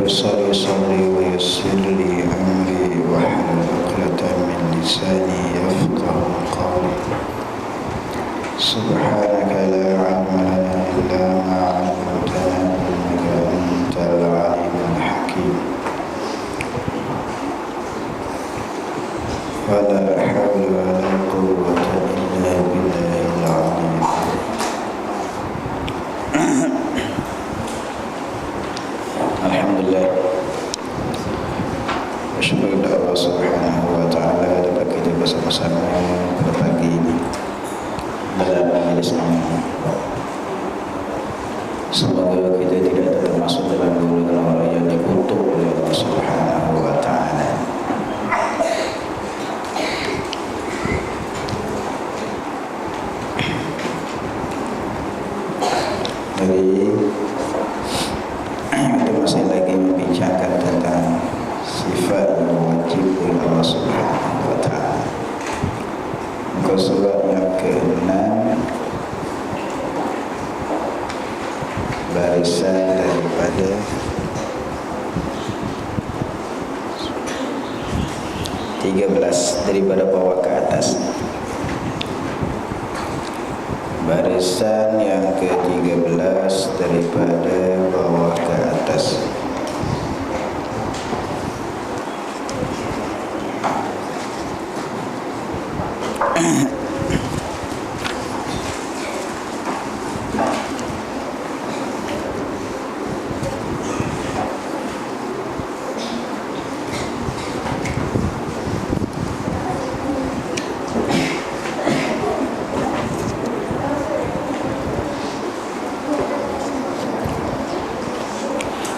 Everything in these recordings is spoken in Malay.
يسر صدري ويسر لي أمري واحلل عقدة من لساني يفقه قولي. سبحانك لا علم لنا إلا ما علمتنا إنك أنت العليم الحكيم. ولا حول ولا قوة إلا بالله العلي العظيم. Alhamdulillah, bersyukur kepada Allah Subhanahu wa Ta'ala dapat kita bersama-sama pada pagi ini dalam majlis ini. Semoga kita tidak termasuk dalam golongan orang yang dikutuk oleh Allah Subhanahu wa Ta'ala. Jadi kita masih lagi membicarakan tentang sifat yang wajib oleh Allah Subhanahu wa Ta'ala. Muka surat yang ke-6, barisan daripada daripada bawah ke atas. Barisan yang ke-13 daripada bawah ke atas.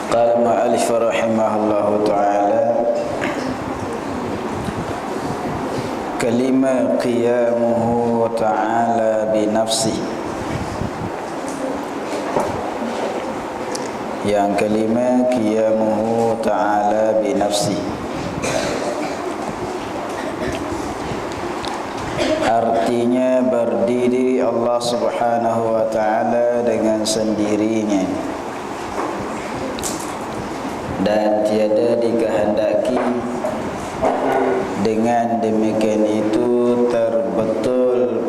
Qala ma'alif rahimahullahu ta'ala, kalima qiyamuhu ta'ala binafsi. Yang kelima, qiyamuhu ta'ala binafsi, artinya berdiri Allah Subhanahu wa ta'ala dengan sendirinya dan tiada dikehendaki. Dengan demikian itu terbetul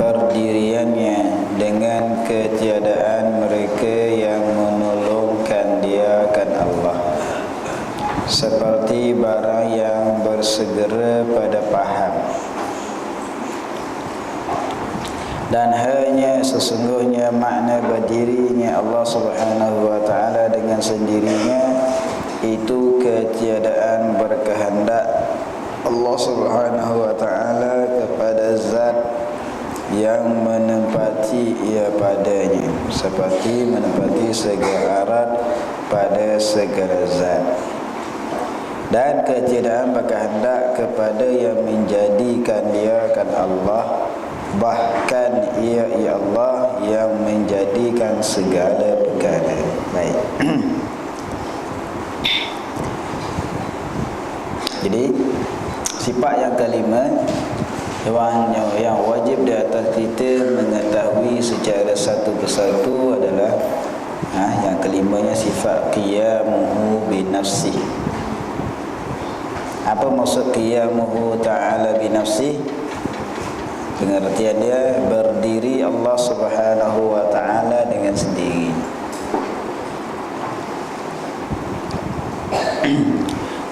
perdiriannya dengan ketiadaan mereka yang menolongkan dia kan Allah, seperti barang yang bersegera pada paham. Dan hanya sesungguhnya makna berdirinya Allah Subhanahu wa Ta'ala dengan sendirinya itu ketiadaan berkehendak Allah Subhanahu wa Ta'ala kepada zat yang menempati ia padanya, seperti menempati segala arat pada segala zat. Dan ketiadaan berkehendak kepada yang menjadikan dia kan Allah, bahkan ia Allah yang menjadikan segala perkara. Baik. Jadi sifat yang kelima yang wajib di atas kita mengetahui secara satu persatu adalah yang kelimanya sifat qiyamuhu binafsi. Apa maksud qiyamuhu ta'ala binafsi? Pengertian dia berdiri Allah Subhanahu wa Ta'ala dengan sendiri.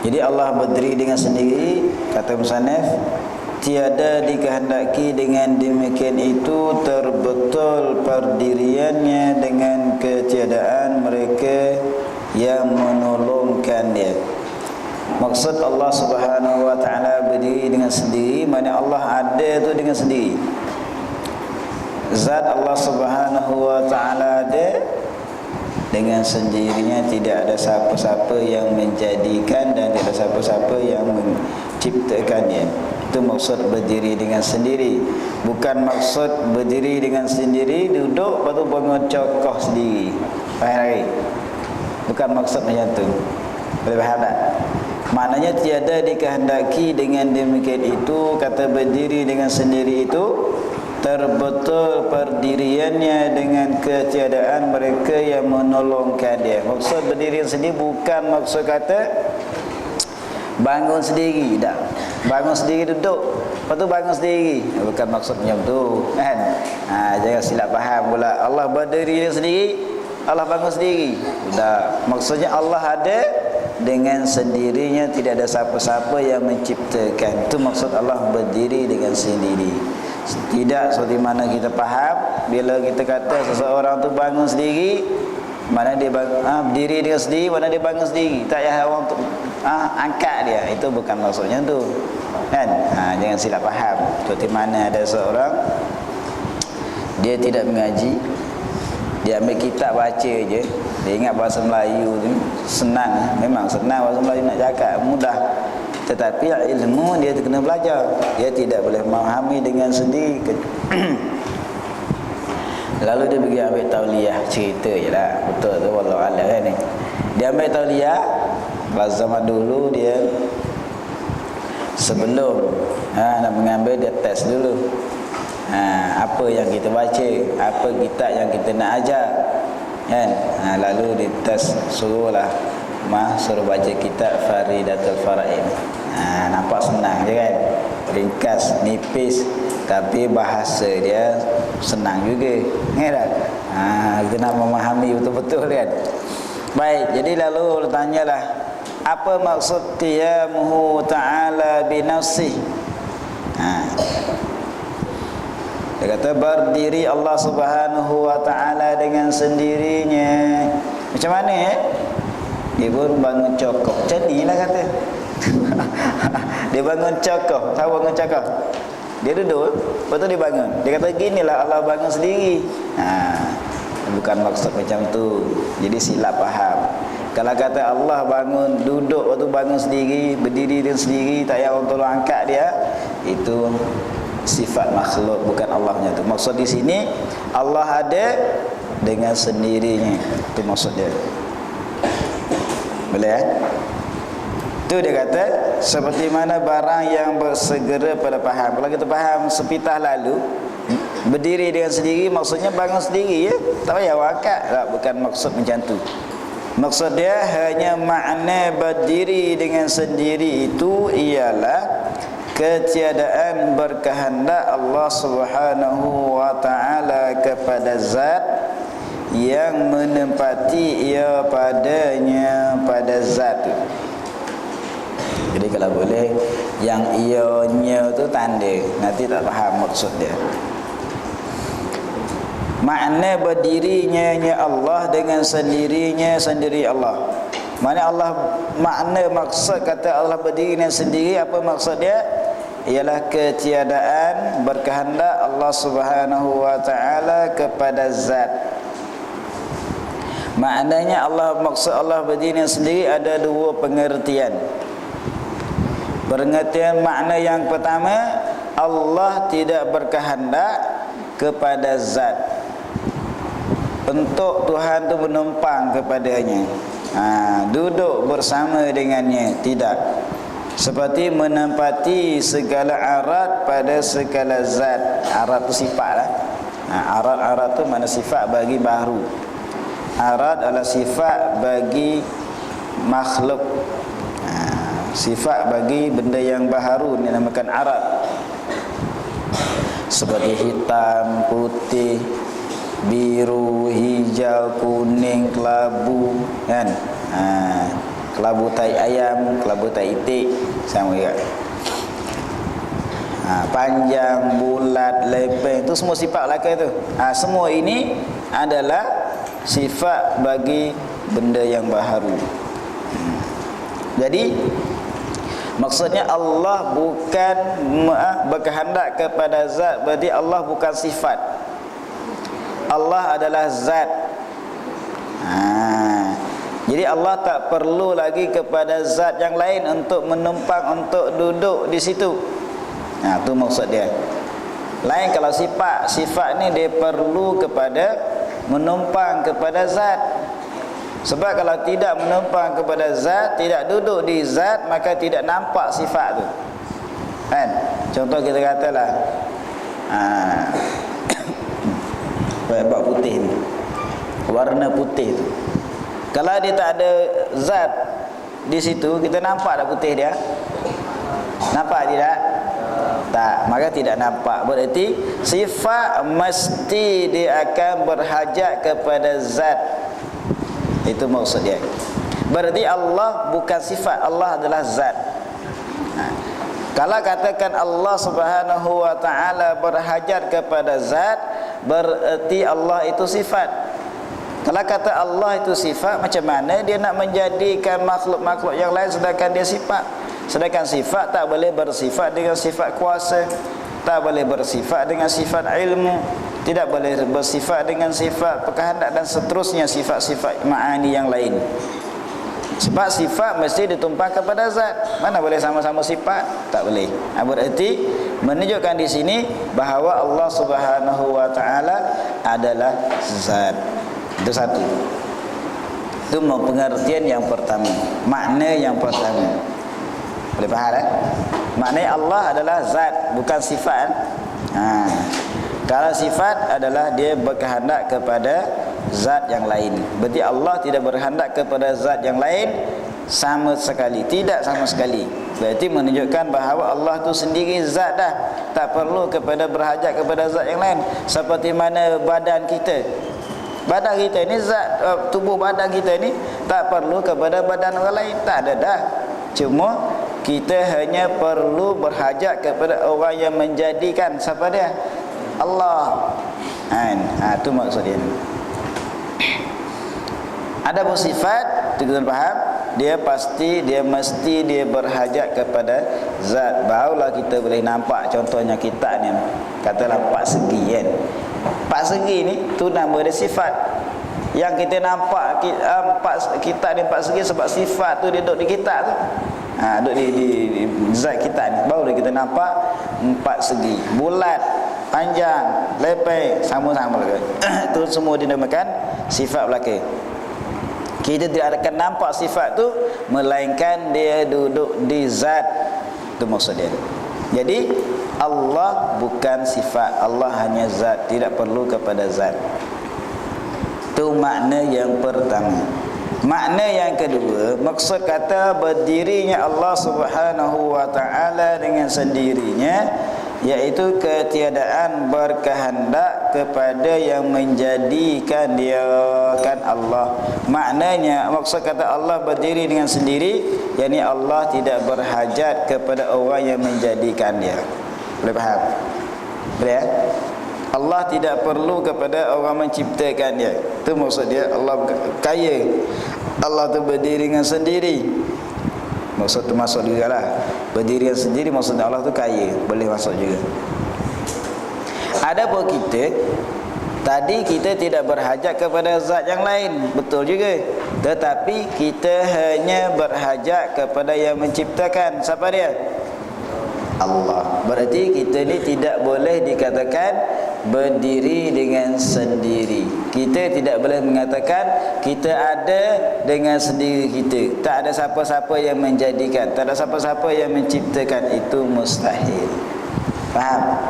Jadi Allah berdiri dengan sendiri, kata musannaf, tiada dikehendaki dengan demikian itu terbetul perdiriannya dengan ketiadaan mereka yang menolongkan dia. Maksud Allah Subhanahu wa Ta'ala berdiri dengan sendiri, maknanya Allah ada tu dengan sendiri. Zat Allah Subhanahu wa Ta'ala ada dengan sendirinya, tidak ada siapa-siapa yang menjadikan dan tidak ada siapa-siapa yang menciptakannya. Itu maksud berdiri dengan sendiri. Bukan maksud berdiri dengan sendiri duduk lepas tu mengocokoh sendiri. Faham lagi? Bukan maksud macam tu. Boleh faham tak? Maknanya tiada dikehendaki dengan demikian itu, kata berdiri dengan sendiri itu terbetul perdiriannya dengan ketiadaan mereka yang menolongkan dia. Maksud berdiri sendiri bukan maksud kata bangun sendiri dah. Bangun sendiri duduk, lepas tu bangun sendiri. Bukan maksudnya tu, kan? Jangan silap faham pula. Allah berdiri sendiri, Allah bangun sendiri. Sudah. Maksudnya Allah ada dengan sendirinya, tidak ada siapa-siapa yang menciptakan. Itu maksud Allah berdiri dengan sendiri. Tidak seperti mana kita faham bila kita kata seseorang tu bangun sendiri, mana dia berdiri dengan sendiri, mana dia bangun sendiri. Tak payah orang tu angkat dia. Itu bukan maksudnya tu, kan? Jangan silap faham. Seperti mana ada seorang dia tidak mengaji, dia ambil kitab baca je, dia ingat bahasa Melayu ni senang. Memang senang bahasa Melayu nak cakap, mudah. Tetapi ilmu dia kena belajar. Dia tidak boleh memahami dengan sendiri. Lalu dia pergi ambil tauliah, cerita je lah. Betul tu, wallahualam kan ni. Dia ambil tauliah. Pada zaman dulu dia sebelum nak mengambil, dia test dulu. Apa yang kita baca, apa kitab yang kita nak ajar, kan? Lalu dia test, suruhlah suruh baca kitab Faridatul Faraid. Nampak senang je kan, ringkas, nipis, tapi bahasa dia senang juga, kan? Kita nak memahami betul-betul kan. Baik, jadi lalu tanyalah, apa maksud qiyamuhu ta'ala binafsih? Dia kata berdiri Allah Subhanahu wa ta'ala dengan sendirinya. Macam mana Dia pun bangun cokoh. Macam ni lah kata. Dia bangun cokoh. Tahu bangun cokoh? Dia duduk, lepas tu dia bangun. Dia kata ginilah Allah bangun sendiri. Bukan maksud macam tu. Jadi silap faham. Kalau kata Allah bangun, duduk, lepas tu bangun sendiri, berdiri dia sendiri, tak payah orang tolong angkat dia, itu sifat makhluk, bukan Allah punya tu. Maksud di sini Allah ada dengan sendirinya. Itu maksud dia. Boleh Itu dia kata seperti mana barang yang bersegera pada faham. Kalau kita faham sepitah lalu berdiri dengan sendiri, maksudnya bangun sendiri, ya. Tak payah angkat. Tak, bukan maksud macam tu. Maksud dia hanya makna berdiri dengan sendiri itu ialah ketiadaan berkehendak Allah Subhanahu wa ta'ala kepada zat yang menempati ia padanya pada zat tu. Jadi kalau boleh yang ianya tu tanda, nanti tak faham maksud dia. Makna berdirinya Allah dengan sendirinya sendiri Allah. Mana Allah, makna maksud kata Allah berdiri dengan sendiri, apa maksud dia? Ialah ketiadaan berkehendak Allah Subhanahu wa ta'ala kepada zat. Maknanya Allah, maksud Allah berdiri dengan sendiri ada dua pengertian. Pengertian makna yang pertama, Allah tidak berkehendak kepada zat. Untuk Tuhan tu menumpang kepadanya, duduk bersama dengannya, tidak. Seperti menempati segala arat pada segala zat. Arat tu sifat lah. Arat tu mana sifat bagi baharu. Arat adalah sifat bagi makhluk, sifat bagi benda yang baharu, ini namakan arat. Seperti hitam, putih, biru, hijau, kuning, kelabu, kan? Kelabu tai ayam, kelabu tai itik, sama juga. Panjang, bulat, lepeng, itu semua sifat belaka tu. Semua ini adalah sifat bagi benda yang baharu. Jadi maksudnya Allah bukan berkehendak kepada zat, berarti Allah bukan sifat. Allah adalah zat. Jadi Allah tak perlu lagi kepada zat yang lain untuk menumpang, untuk duduk di situ. Itu maksud dia. Lain kalau sifat ni dia perlu kepada menumpang kepada zat. Sebab kalau tidak menumpang kepada zat, tidak duduk di zat, maka tidak nampak sifat tu, kan? Contoh kita katalah Bak putih ni, warna putih tu. Kalau dia tak ada zat di situ, kita nampak tak putih dia? Nampak tidak? Tak, maka tidak nampak. Berarti sifat mesti dia akan berhajat kepada zat. Itu maksud dia. Berarti Allah bukan sifat, Allah adalah zat. Kalau katakan Allah Subhanahu wa taala berhajat kepada zat, berarti Allah itu sifat. Kalau kata Allah itu sifat, macam mana dia nak menjadikan makhluk-makhluk yang lain sedangkan dia sifat? Sedangkan sifat tak boleh bersifat dengan sifat kuasa, tak boleh bersifat dengan sifat ilmu, tidak boleh bersifat dengan sifat kehendak dan seterusnya sifat-sifat ma'ani yang lain. Sebab sifat mesti ditumpah kepada zat. Mana boleh sama-sama sifat? Tak boleh. Berarti menunjukkan di sini bahawa Allah Subhanahu wa taala adalah zat. Itu satu. Itu pengertian yang pertama, makna yang pertama. Boleh faham tak? Maknanya Allah adalah zat, bukan sifat. Kalau sifat adalah dia berkehendak kepada zat yang lain. Berarti Allah tidak berkehendak kepada zat yang lain sama sekali, tidak sama sekali. Berarti menunjukkan bahawa Allah tu sendiri zat dah, tak perlu kepada berhajat kepada zat yang lain. Seperti mana badan kita, badan kita ni zat, tubuh badan kita ni tak perlu kepada badan orang lain, tak ada dah. Cuma kita hanya perlu berhajat kepada orang yang menjadikan. Siapa dia? Allah. Itu maksud dia. Ada bersifat, kita faham, dia pasti, dia mesti dia berhajat kepada zat. Barulah kita boleh nampak. Contohnya kita ni, katalah 4 segi kan. 4 segi ni tu nama dia sifat. Yang kita nampak kita ni 4 segi sebab sifat tu dia duduk di kita tu. Duduk di zat kita ni, baru kita nampak 4 segi. Bulat, panjang, lepek, sama-sama lagi. Itu semua dinamakan sifat belaka. Kita tidak akan nampak sifat tu melainkan dia duduk di zat. Itu maksud dia. Jadi Allah bukan sifat, Allah hanya zat, tidak perlu kepada zat. Itu makna yang pertama. Makna yang kedua, maksud kata berdirinya Allah Subhanahu wa taala dengan sendirinya, iaitu ketiadaan berkehendak kepada yang menjadikan dia kan Allah. Maknanya maksud kata Allah berdiri dengan sendiri, yakni Allah tidak berhajat kepada orang yang menjadikan dia. Boleh faham? Boleh ya? Allah tidak perlu kepada orang menciptakan dia. Itu maksud dia Allah kaya. Allah tu berdiri dengan sendiri. Maksud tu masuk juga lah. Berdiri dengan sendiri maksudnya Allah tu kaya. Boleh masuk juga. Adapun kita, tadi kita tidak berhajat kepada zat yang lain. Betul juga. Tetapi kita hanya berhajat kepada yang menciptakan. Siapa dia? Allah. Berarti kita ni tidak boleh dikatakan berdiri dengan sendiri. Kita tidak boleh mengatakan kita ada dengan sendiri kita. Tak ada siapa-siapa yang menjadikan, tak ada siapa-siapa yang menciptakan. Itu mustahil. Faham?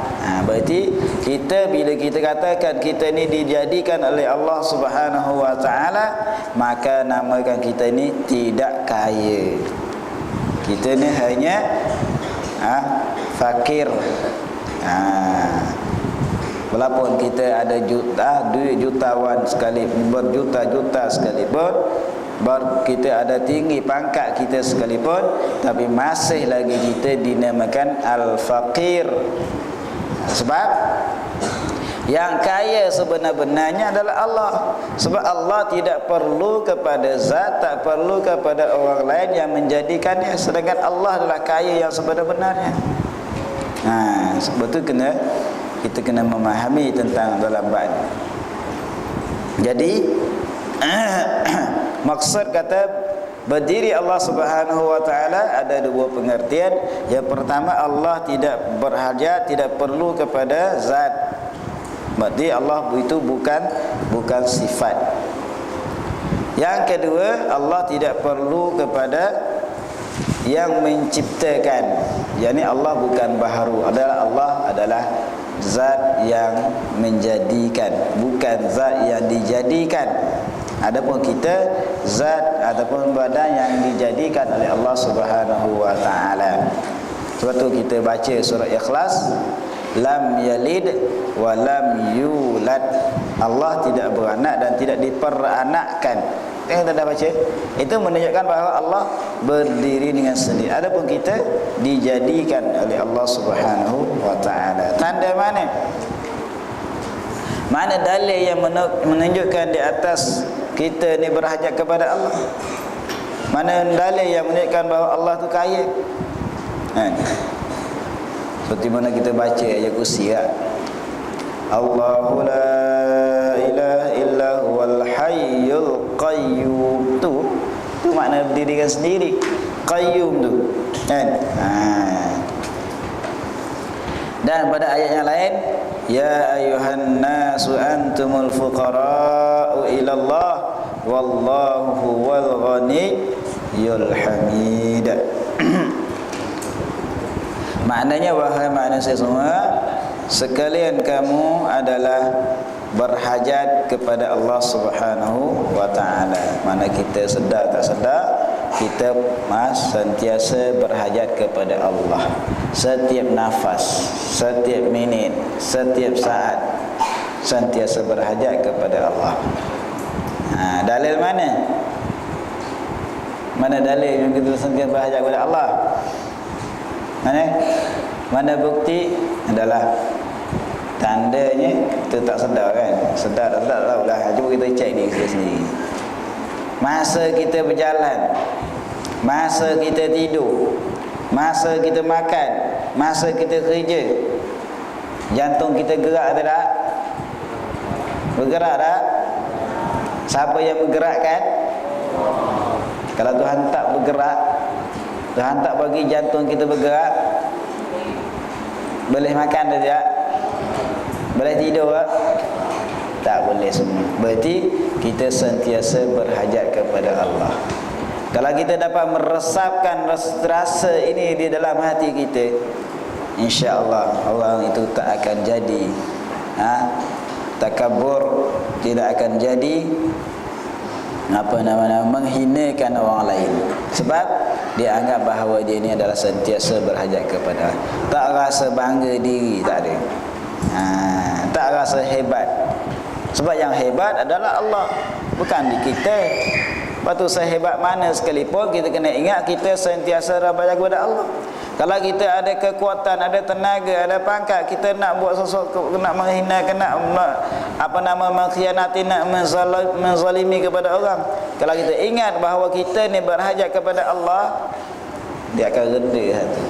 Berarti kita, bila kita katakan kita ni dijadikan oleh Allah Subhanahu wa taala, maka namakan kita ni tidak kaya. Kita ni hanya fakir. Walaupun kita ada duit jutawan sekali, berjuta-juta sekalipun, kita ada tinggi pangkat kita sekalipun, tapi masih lagi kita dinamakan al-faqir. Sebab yang kaya sebenar-benarnya adalah Allah. Sebab Allah tidak perlu kepada zat, tak perlu kepada orang lain yang menjadikannya. Sedangkan Allah adalah kaya yang sebenar-benarnya. Sebab itu kita kena memahami tentang dalam bab. Jadi maksud kata berdiri Allah Subhanahu wa taala ada dua pengertian. Yang pertama, Allah tidak berhajat, tidak perlu kepada zat. Berarti Allah itu bukan sifat. Yang kedua, Allah tidak perlu kepada yang menciptakan. Yani Allah bukan baharu. Allah adalah zat yang menjadikan, bukan zat yang dijadikan. Adapun kita zat ataupun badan yang dijadikan oleh Allah Subhanahu wa taala. Sebab tu kita baca surah Ikhlas, lam yalid wa lam yulad. Allah tidak beranak dan tidak diperanakkan. Yang kita dah baca, itu menunjukkan bahawa Allah berdiri dengan sendiri. Adapun kita dijadikan oleh Allah Subhanahu wa taala. Tanda mana? Mana dalil yang menunjukkan di atas kita ni berhajat kepada Allah? Mana dalil yang menunjukkan bahawa Allah tu kaya? Seperti mana kita baca ayat kursi kan? Allahu la ilaha illa huwal hayyul qayyum. Tu makna berdirikan sendiri. Qayyum tu kan? Dan pada ayat yang lain, ya ayuhan nasu antumul fuqara'u ila Allah wallahu huwal ghaniyyul hamid. Maknanya, wahai manusia semua, sekalian kamu adalah berhajat kepada Allah Subhanahu wa taala. Mana kita sedar tak sedar, kita sentiasa berhajat kepada Allah. Setiap nafas, setiap minit, setiap saat sentiasa berhajat kepada Allah. Dalil mana? Mana dalil yang kita sentiasa berhajat kepada Allah? Mana bukti? Adalah tandanya kita tak sedar kan? Sedar tak tahulah. Cuba kita cek diri kita sendiri. Masa kita berjalan, masa kita tidur, masa kita makan, masa kita kerja, jantung kita gerak atau tak? Bergerak tak? Siapa yang bergerakkan? Kalau Tuhan tak bergerak, Tuhan tak bagi jantung kita bergerak, boleh makan atau tak? Boleh tidur tak? Tak boleh semua. Berarti kita sentiasa berhajat kepada Allah. Kalau kita dapat meresapkan rasa ini di dalam hati kita, insya-Allah orang itu tak akan jadi takabur, tidak akan jadi menghinakan orang lain. Sebab dia anggap bahawa dia ini adalah sentiasa berhajat kepada, tak rasa bangga diri, tak ada. Tak rasa hebat. Sebab yang hebat adalah Allah, bukan di kita. Lepas tu sehebat mana sekalipun, kita kena ingat kita sentiasa berhajat kepada Allah. Kalau kita ada kekuatan, ada tenaga, ada pangkat, kita nak buat sesuatu, nak menghina, nak mengkhianati, nak menzalimi kepada orang, kalau kita ingat bahawa kita ni berhajat kepada Allah, dia akan reda hati,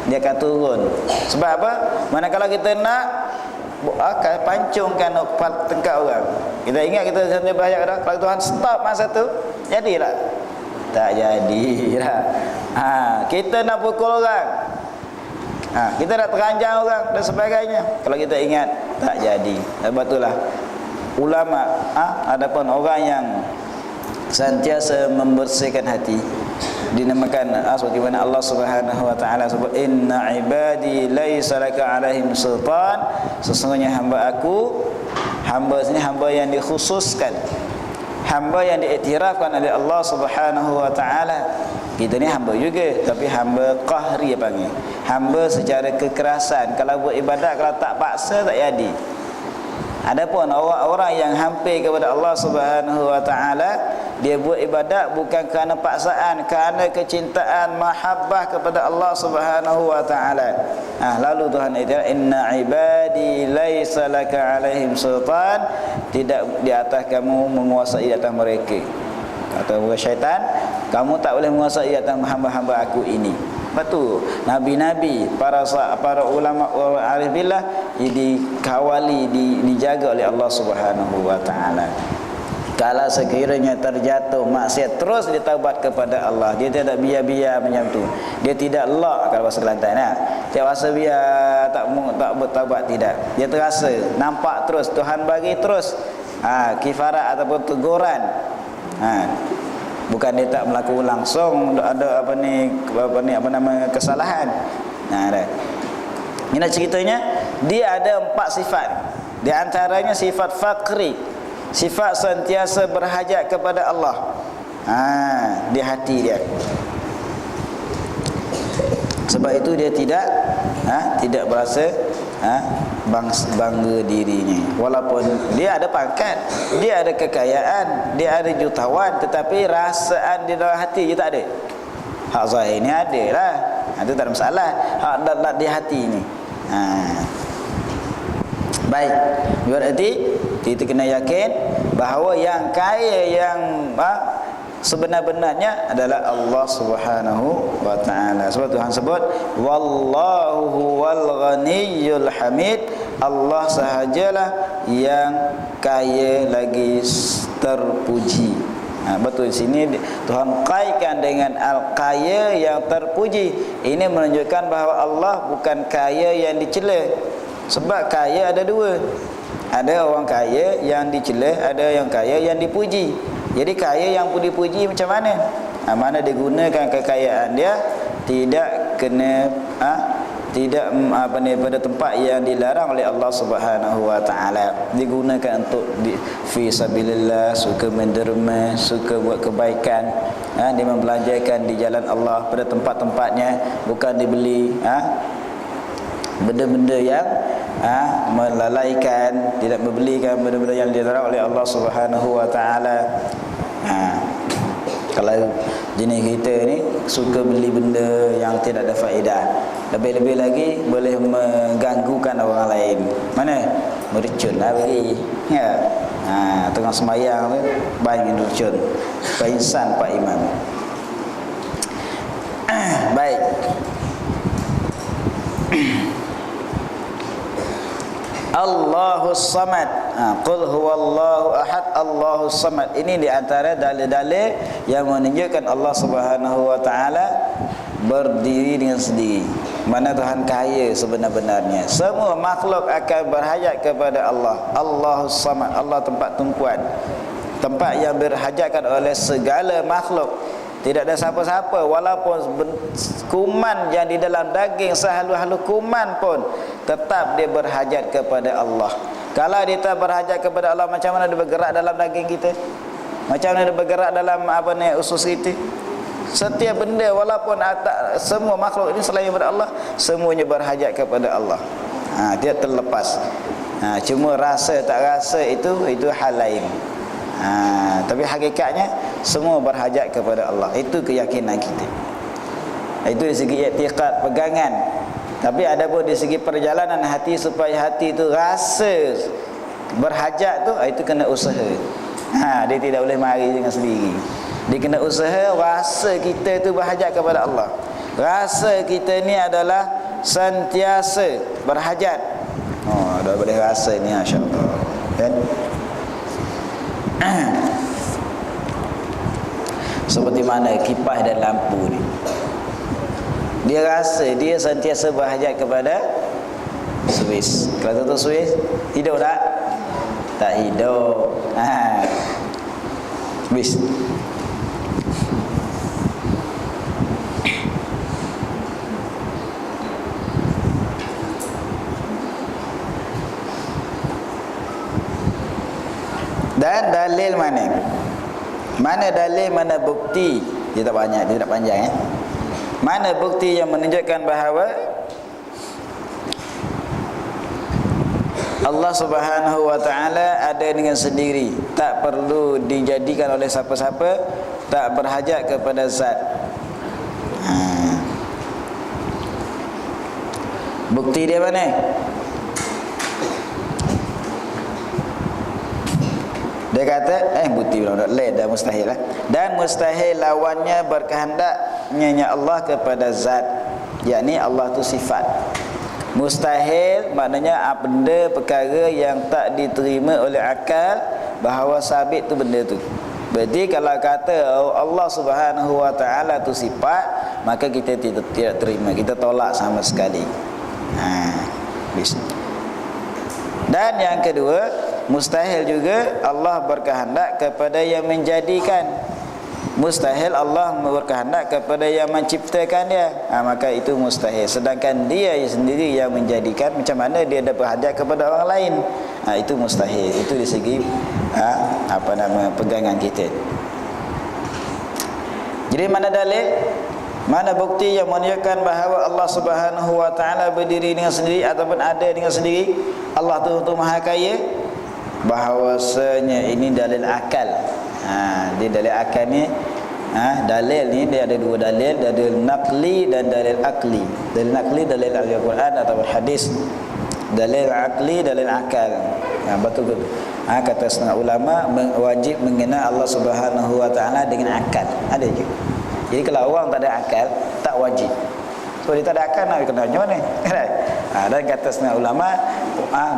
dia akan turun. Sebab apa? Manakala kita nak akan pancungkan tengkak orang, kita ingat kita sendiri berhajat kepada Allah, kalau Tuhan stop masa tu, jadilah? Tak jadilah. Kita nak pukul orang, kita nak teranjang orang dan sebagainya, kalau kita ingat, tak jadi. Sebab itulah ulama, adapun orang yang sentiasa membersihkan hati, dinamakan seperti mana Allah Subhanahu wa taala sebut, inna ibadi laisa laka alaihim sultan. Sesungguhnya hamba aku, hamba sini hamba yang dikhususkan, hamba yang diiktirafkan oleh Allah Subhanahu wa taala. Kita ni hamba juga, tapi hamba qahri panggil. Hamba secara kekerasan. Kalau buat ibadat, kalau tak paksa, tak jadi. Adapun orang-orang yang hampir kepada Allah Subhanahu wa taala, dia buat ibadat bukan kerana paksaan, kerana kecintaan, mahabbah kepada Allah Subhanahu wa taala. Lalu Tuhan itu, inna ibadi laisa laka alaihim sultan. Tidak di atas kamu menguasai atas mereka. Kata syaitan, kamu tak boleh menguasai atas hamba-hamba aku ini. Betul. Nabi-nabi, para ulama arif billah dikawali, dijaga oleh Allah Subhanahu wa taala. Kalau sekiranya terjatuh maksiat, terus dia taubat kepada Allah. Dia tidak biar-biar macam tu. Dia tidak lock, kalau bahasa Kelantan tiap rasa biar tak bertaubat, tidak. Dia terasa, nampak terus, Tuhan bagi terus kifarat ataupun teguran. Bukan dia tak melakukan langsung ada apa nama kesalahan. Ini ceritanya dia ada 4 sifat. Di antaranya sifat faqri, sifat sentiasa berhajat kepada Allah. Di hati dia. Sebab itu dia tidak berasa bangga dirinya. Walaupun dia ada pangkat, dia ada kekayaan, dia ada jutawan, tetapi rasaan di dalam hati dia tak ada. Hak zahir ni ada lah, itu tak ada masalah. Hak dalam di hati ni. Baik, berarti kita kena yakin bahawa yang kaya, yang sebenar-benarnya adalah Allah Subhanahu wa taala. Sebab Tuhan sebut wallahu huwal ghaniyyul hamid, Allah sahajalah yang kaya lagi terpuji. Betul, di sini Tuhan kaitkan dengan al-kaya yang terpuji. Ini menunjukkan bahawa Allah bukan kaya yang dicela. Sebab kaya ada dua. Ada orang kaya yang dicela, ada yang kaya yang dipuji. Jadi kaya yang dipuji macam mana? Mana digunakan kekayaan dia tidak kena pada tempat yang dilarang oleh Allah Subhanahu wa taala. Digunakan untuk fi sabilillah, suka menderma, suka buat kebaikan, dia membelanjakan di jalan Allah pada tempat-tempatnya, bukan dibeli benda-benda yang melalaikan, tidak membelikan benda-benda yang dilarang oleh Allah Subhanahu wa taala. Kalau jenis kita ni suka beli benda yang tidak ada faedah, lebih-lebih lagi boleh mengganggukan orang lain. Mana? Mercun lah bagi. Tengah semayang tu baik mercun. Pak insan, Pak Imam. Baik. Allahus Samad. Qul huwallahu ahad, Allahus Samad. Ini di antara dalil-dalil yang menunjukkan Allah Subhanahu wa taala berdiri dengan sendiri. Mana Tuhan kaya sebenar-benarnya. Semua makhluk akan berhajat kepada Allah. Allahus Samad, Allah tempat tumpuan, tempat yang berhajatkan oleh segala makhluk. Tidak ada siapa-siapa, walaupun kuman yang di dalam daging sehalu-halu kuman pun tetap dia berhajat kepada Allah. Kalau dia tak berhajat kepada Allah, macam mana dia bergerak dalam daging kita? Macam mana dia bergerak dalam usus kita? Setiap benda, walaupun semua makhluk ini selain daripada Allah, semuanya berhajat kepada Allah. Dia terlepas. Cuma rasa tak rasa itu hal lain. Tapi hakikatnya semua berhajat kepada Allah. Itu keyakinan kita. Itu dari segi i'tiqad, pegangan. Tapi ada pun dari segi perjalanan hati, supaya hati itu rasa berhajat itu kena usaha. Dia tidak boleh mari dengan sendiri. Dia kena usaha, rasa kita itu berhajat kepada Allah. Rasa kita ni adalah sentiasa berhajat. Dah boleh rasa ni, masya-Allah. Kan? Seperti mana kipas dan lampu ni, dia rasa dia sentiasa berhajat kepada Swiss. Kalau tutup Swiss, hidup tak? Tak hidup. Swiss. Dan dalil mana? Mana dalil, mana bukti? Dia tak banyak, dia tak panjang. Mana bukti yang menunjukkan bahawa Allah Subhanahu wa taala ada dengan sendiri, tak perlu dijadikan oleh siapa-siapa, tak berhajat kepada zat. Bukti dia mana? Dia kata bukti belum lain, dah mustahil lah. Dan mustahil lawannya berkehendaknya Allah kepada zat, yakni Allah tu sifat. Mustahil maknanya benda perkara yang tak diterima oleh akal bahawa sabit tu benda tu. Berarti kalau kata Allah Subhanahu wa taala tu sifat, maka kita tidak terima, kita tolak sama sekali. Dan yang kedua, mustahil juga Allah berkehendak kepada yang menjadikan. Mustahil Allah berkehendak kepada yang menciptakan dia, maka itu mustahil. Sedangkan dia sendiri yang menjadikan, macam mana dia ada berhajat kepada orang lain, itu mustahil. Itu di segi pegangan kita. Jadi mana dalil, mana bukti yang menunjukkan bahawa Allah Subhanahu wa taala berdiri dengan sendiri ataupun ada dengan sendiri? Allah tu Maha Kaya. Bahawasanya ini dalil akal. Dia dalil akal ni, dalil ni dia ada dua dalil, dalil naqli dan dalil akli. Dalil naqli dalil Al-Quran atau hadis. Dalil akli dalil akal. Betul. Kata setengah ulama wajib mengenal Allah Subhanahu wa taala dengan akal. Ada je. Jadi kalau orang tak ada akal, tak wajib. So dia tak ada akal nak kenal macam mana? Dan kata setengah ulama,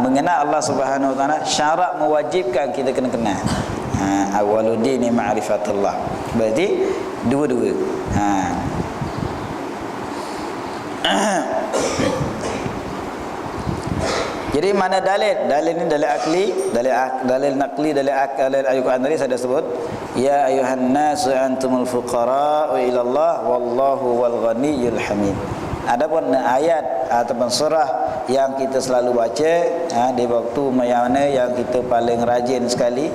mengenal Allah Subhanahu wa taala syarat mewajibkan kita kena kenal. Awwaluddin ma'rifatullah. Berarti dua-dua. Jadi mana dalil? Dalil ni dalil akli, dalil naqli, dalil akal, dalil Al-Quran tadi saya dah sebut. Ya ayuhan nasu antumul fuqara ila Allah wallahu wal ghaniyyul hamid. Adapun ayat ataupun surah yang kita selalu baca di waktu mana yang kita paling rajin sekali,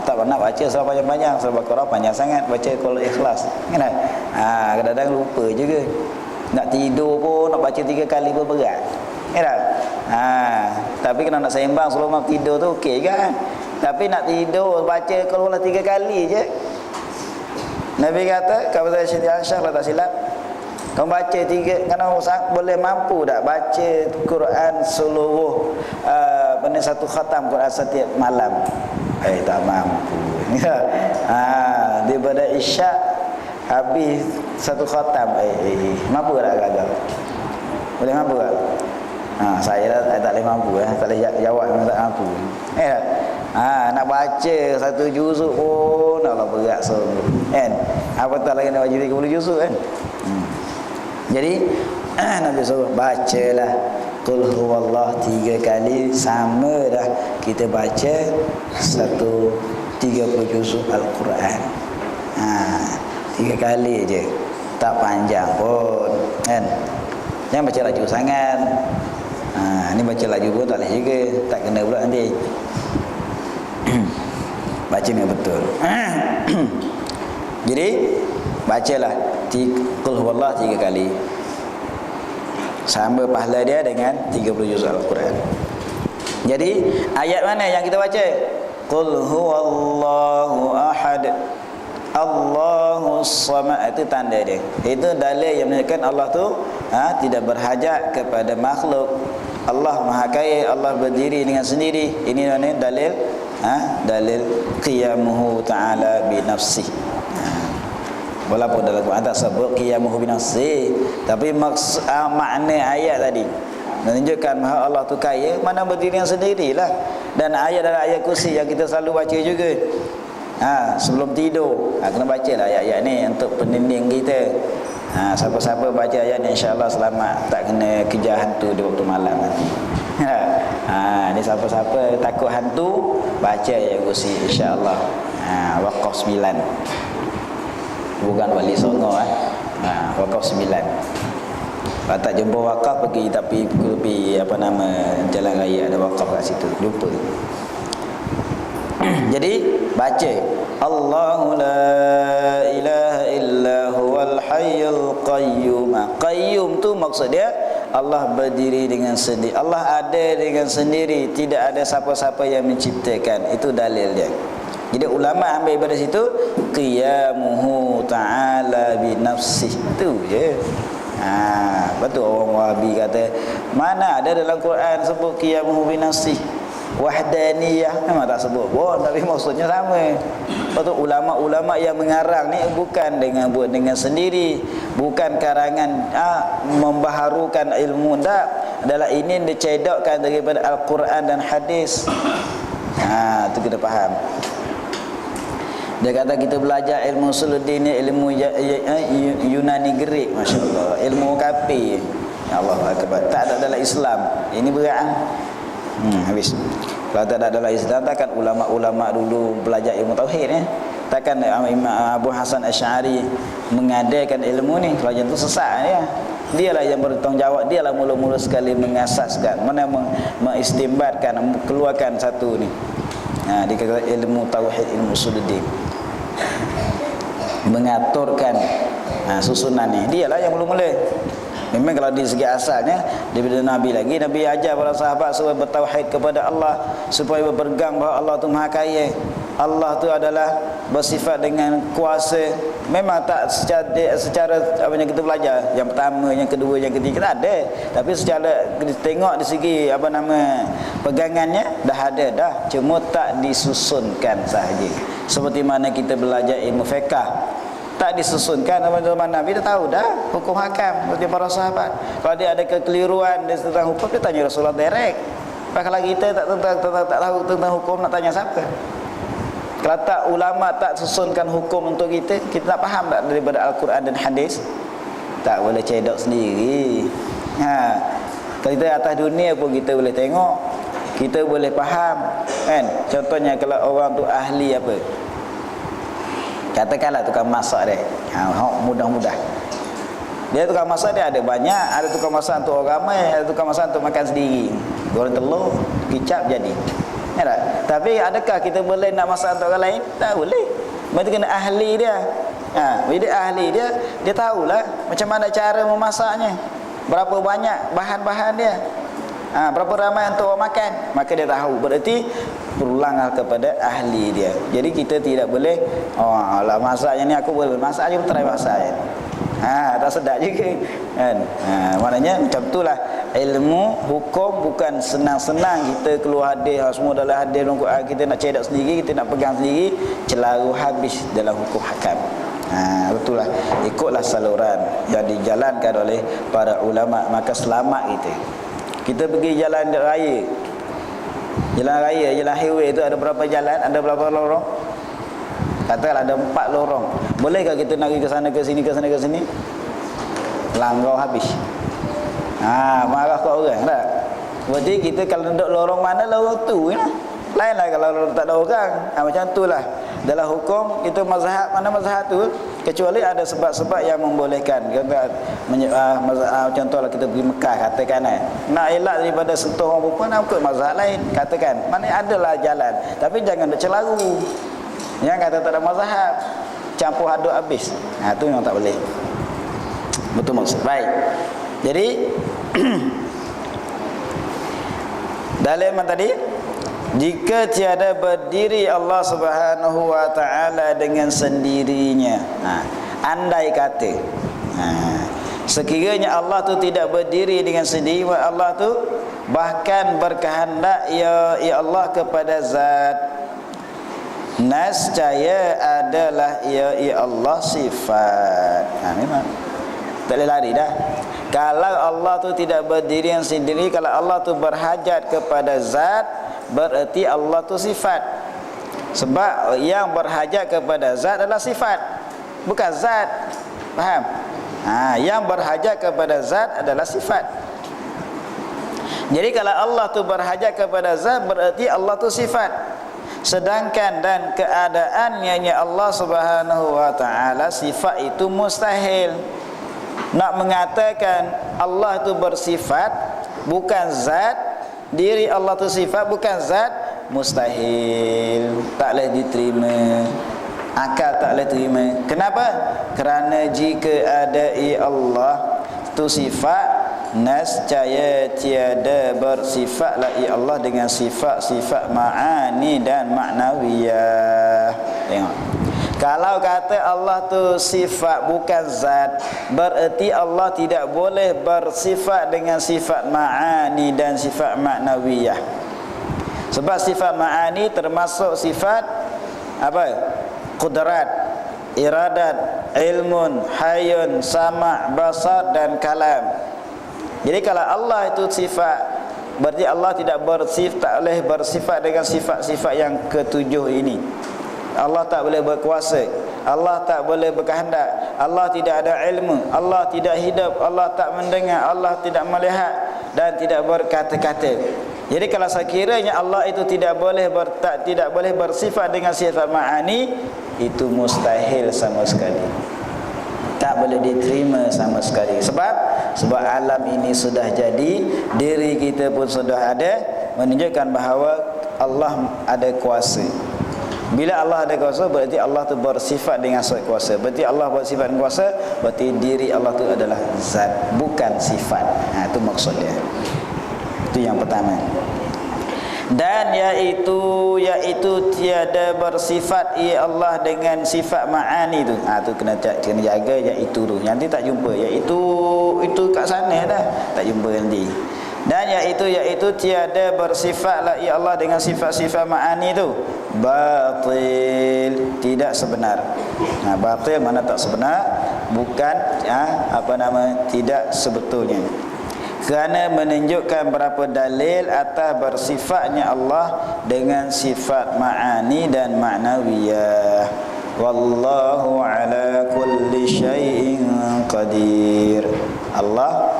tak pernah baca surah panjang-panjang. Surah Baqarah panjang sangat, baca Qul Ikhlas, kan? Kadang-kadang lupa juga. Nak tidur pun nak baca 3 kali pun berat, kan? Tapi kalau nak sembang sebelum nak tidur tu okey kan? Tapi nak tidur baca Qul 3 kali je. Nabi kata, kata Syekh Aisyah tak silap, kamu baca 3, kalau boleh mampu tak baca Quran seluruh satu khatam Quran setiap malam? Tak mampu. Daripada Isyak habis satu khatam, mampu tak gagal? Boleh mampu tak? Saya tak boleh mampu, tak boleh jawab, memang tak mampu. Nak baca 1 juzuk pun Allah berat sungguh, kan? Apatah lagi nak baca 30 juzuk, kan? Jadi Nabi suruh bacalah Qul huwallah 3 kali, sama dah kita baca 30 juzuk Al-Quran. 3 kali je, tak panjang pun, kan? Jangan baca laju sangat. Ni baca laju pun tak boleh juga, tak kena pula nanti. Baca yang betul. Jadi bacalah Qul huwallah 3 kali, sama pahala dia dengan 30 juz Al-Quran. Jadi ayat mana yang kita baca? Qul huwallahu ahad Allahus samad, itu tanda dia. Itu dalil yang menunjukkan Allah tu tidak berhajat kepada makhluk. Allah Maha Kaya, Allah berdiri dengan sendiri. Ini mana dalil? Dalil qiyamuhu ta'ala bi nafsih. Walaupun dalam Quran tak sebut qiyamuhu bi nafsih, tapi makna ayat tadi menunjukkan bahawa Allah tu kaya, mana berdiri dengan sendirilah. Dan ayat dalam ayat kursi yang kita selalu baca juga. Sebelum tidur kena baca lah ayat-ayat ni untuk peninding kita. Siapa-siapa baca ayat ni insya-Allah selamat, tak kena kejar hantu di waktu malam nanti. Ni siapa-siapa takut hantu, baca ayat kursi insya-Allah. Waqaf 9. Bukan Wali Songo, Waqaf 9. Kalau tak jumpa wakaf, pergi tapi jalan raya ada wakaf kat situ, lupa. Jadi baca Allahu la ilaha illa huwal hayyul qayyum. Qayyum tu maksud dia Allah berdiri dengan sendiri, Allah ada dengan sendiri, tidak ada siapa-siapa yang menciptakan. Itu dalil dia. Jadi ulama ambil daripada situ qiyamuhu ta'ala bi nafsih, tu je. Betul orang Wahabi kata mana ada dalam Quran sebut qiyamuhu bi nafsih, wahdaniyah memang tak sebut pun, tapi maksudnya sama. Betul, ulama-ulama yang mengarang ni bukan buat dengan sendiri, bukan karangan membaharukan ilmu, tak. Adalah ini dicedokkan daripada Al-Quran dan hadis. Itu kita faham. Dia kata kita belajar ilmu Usuluddin, ilmu Yunani Greek, masya-Allah, ilmu kapi. Ya Allah akbar. Tak ada dalam Islam. Ini berat. Habis. Kalau tak ada dalam Islam, takkan ulama-ulama dulu belajar ilmu tauhid, Takkan Imam Abu Hasan Asy'ari mengadakan ilmu ni, kalau macam tu sesat dia. Dialah yang bertanggungjawab, dialah mula-mula sekali mengasaskan, mana mengistimbatkan, keluarkan satu ni. Dikata ilmu tauhid, ilmu usuluddin, mengaturkan susunan ni. Dialah yang mula-mula. Memang kalau di segi asalnya daripada Nabi lagi, Nabi ajar para sahabat supaya bertauhid kepada Allah, supaya berpegang bahawa Allah tu Maha Kaya. Allah tu adalah bersifat dengan kuasa. Memang tak secara apa yang kita belajar, yang pertama, yang kedua, yang ketiga tak ada. Tapi secara kita tengok di segi pegangannya dah ada dah, cuma tak disusunkan sahaja. Seperti mana kita belajar ilmu fiqh, tak disusunkan. Zaman Nabi dia tahu dah hukum hakam seperti para sahabat. Kalau dia ada kekeliruan di tentang hukum, dia tanya Rasulullah direct. Kalau kita tak tahu tentang hukum, nak tanya siapa? Kalau tak ulama tak susunkan hukum untuk kita, kita tak faham tak daripada Al-Quran dan hadis? Tak boleh cedok sendiri. Kalau kita atas dunia pun kita boleh tengok, kita boleh faham kan. Contohnya kalau orang tu ahli apa, katakanlah tukang masak dia, mudah-mudah dia tukang masak, dia ada banyak. Ada tukang masak untuk orang ramai, ada tukang masak untuk makan sendiri. Goreng telur, kicap jadi. Ya tak? Tapi adakah kita boleh nak masak untuk orang lain? Tak boleh. Berarti kena ahli dia. Bila dia ahli dia, dia tahulah macam mana cara memasaknya, berapa banyak bahan-bahan dia, berapa ramai untuk orang makan. Maka dia tahu. Berarti pulanglah kepada ahli dia. Jadi kita tidak boleh, alah masaknya ni aku boleh masak je, try masak je. Tak sedap juga kan. Maknanya macam itulah ilmu hukum. Bukan senang-senang kita keluar hadis, semua dalam hadis dalam Quran kita nak cedok sendiri, kita nak pegang sendiri, celaru habis dalam hukum hakam. Betul lah, ikutlah saluran yang dijalankan oleh para ulama, maka selamat kita. Kita pergi jalan raya, jalan highway itu ada berapa jalan, ada berapa lorong? Katakanlah ada 4 lorong. Bolehkah kita nak pergi ke sana ke sini, ke sana ke sini? Langgau habis. Marah kau orang tak? Berarti kita kalau duduk lorong mana, lorong tu ya. Lainlah kalau tak ada orang. Macam itulah dalam hukum itu mazhab mana mazhab tu, kecuali ada sebab-sebab yang membolehkan. Contohlah kita pergi Mekah, katakan nak elak daripada sentuh orang perempuan, nak ikut mazhab lain, katakan. Mana adalah jalan, tapi jangan bercelaru. Yang kata tak ada mazhab, campur aduk habis. Itu memang tak boleh. Betul maksud. Baik. Jadi dalam tadi, jika tiada berdiri Allah Subhanahu wa taala dengan sendirinya. Andai kata sekiranya Allah tu tidak berdiri dengan sendiri, Allah tu bahkan berkehendak ya Allah kepada zat, nascaya adalah ya Allah sifat. Memang tak boleh lari dah. Kalau Allah tu tidak berdiri yang sendiri, kalau Allah tu berhajat kepada zat, berarti Allah tu sifat. Sebab yang berhajat kepada zat adalah sifat, bukan zat. Faham? Yang berhajat kepada zat adalah sifat. Jadi kalau Allah tu berhajat kepada zat, berarti Allah tu sifat. Sedangkan dan keadaannya Allah Subhanahu wa taala sifat itu mustahil. Nak mengatakan Allah itu bersifat bukan zat, diri Allah itu sifat bukan zat, mustahil, tak boleh diterima, akal tak boleh terima. Kenapa? Kerana jika ada Allah itu sifat, nascaya tiada bersifatlah Allah dengan sifat-sifat ma'ani dan ma'nawiyah. Tengok, kalau kata Allah tu sifat bukan zat, berarti Allah tidak boleh bersifat dengan sifat ma'ani dan sifat ma'nawiyah. Sebab sifat ma'ani termasuk sifat apa? Qudrat, iradat, ilmun, hayun, sama', basar dan kalam. Jadi kalau Allah itu sifat, berarti Allah tidak tak boleh bersifat dengan sifat-sifat yang ketujuh ini. Allah tak boleh berkuasa, Allah tak boleh berkehendak, Allah tidak ada ilmu, Allah tidak hidup, Allah tak mendengar, Allah tidak melihat dan tidak berkata-kata. Jadi kalau sekiranya Allah itu tidak boleh bersifat dengan sifat ma'ani, itu mustahil sama sekali, tak boleh diterima sama sekali. Sebab alam ini sudah jadi, diri kita pun sudah ada, menunjukkan bahawa Allah ada kuasa. Bila Allah ada kuasa, berarti Allah tu bersifat dengan sifat kuasa. Berarti Allah bersifat dengan kuasa, berarti diri Allah tu adalah zat, bukan sifat. Itu maksudnya. Itu yang pertama. Dan iaitu tiada bersifat Allah dengan sifat ma'ani tu. Tu kena jaga iaitu tu. Nanti tak jumpa. Iaitu kat sana dah. Tak jumpa nanti. Dan iaitu tiada bersifatlah Allah dengan sifat-sifat ma'ani tu. Batil, tidak sebenar. Batil mana tak sebenar, bukan tidak sebetulnya. Kerana menunjukkan berapa dalil atas bersifatnya Allah dengan sifat ma'ani dan ma'nawiyah. Wallahu ala kulli syai'in qadir. Allah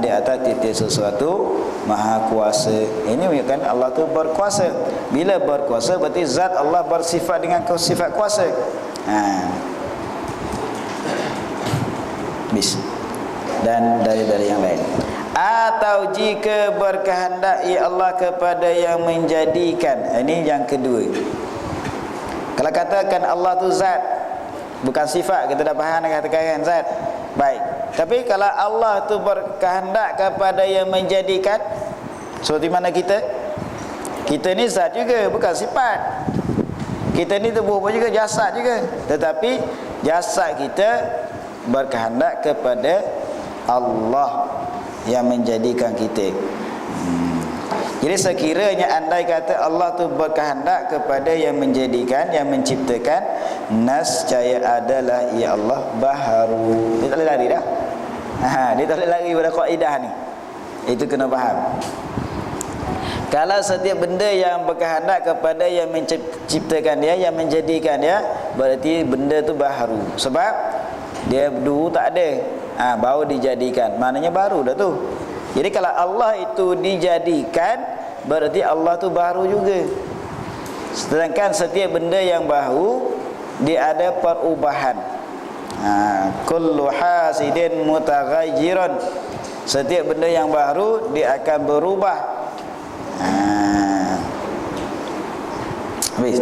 di atas tiap sesuatu maha kuasa. Ini menunjukkan Allah tu berkuasa. Bila berkuasa berarti zat Allah bersifat dengan sifat kuasa. Dan dari yang lain. Atau jika berkehendak Allah kepada yang menjadikan. Ini yang kedua. Kalau katakan Allah tu zat, bukan sifat, kita dah faham dengan katakan zat. Baik. Tapi kalau Allah tu berkehendak kepada yang menjadikan, seperti mana kita ni zat juga, bukan sifat. Kita ni tubuh pun juga, jasad juga. Tetapi jasad kita berkehendak kepada Allah yang menjadikan kita. Jadi sekiranya andai kata Allah tu berkehendak kepada yang menjadikan, yang menciptakan, nascaya adalah Allah baharu. Dia tak boleh lari dah. Dia tak boleh lari pada kaedah ni. Itu kena faham. Kalau setiap benda yang berkehendak kepada yang menciptakan dia, yang menjadikan dia, berarti benda tu baharu. Sebab dia dulu tak ada, baru dijadikan. Maknanya baru dah tu. Jadi kalau Allah itu dijadikan, berarti Allah tu baru juga. Sedangkan setiap benda yang baru, dia ada perubahan. Kullu hasidin mutaghayyiran. Setiap benda yang baru, dia akan berubah. Habis.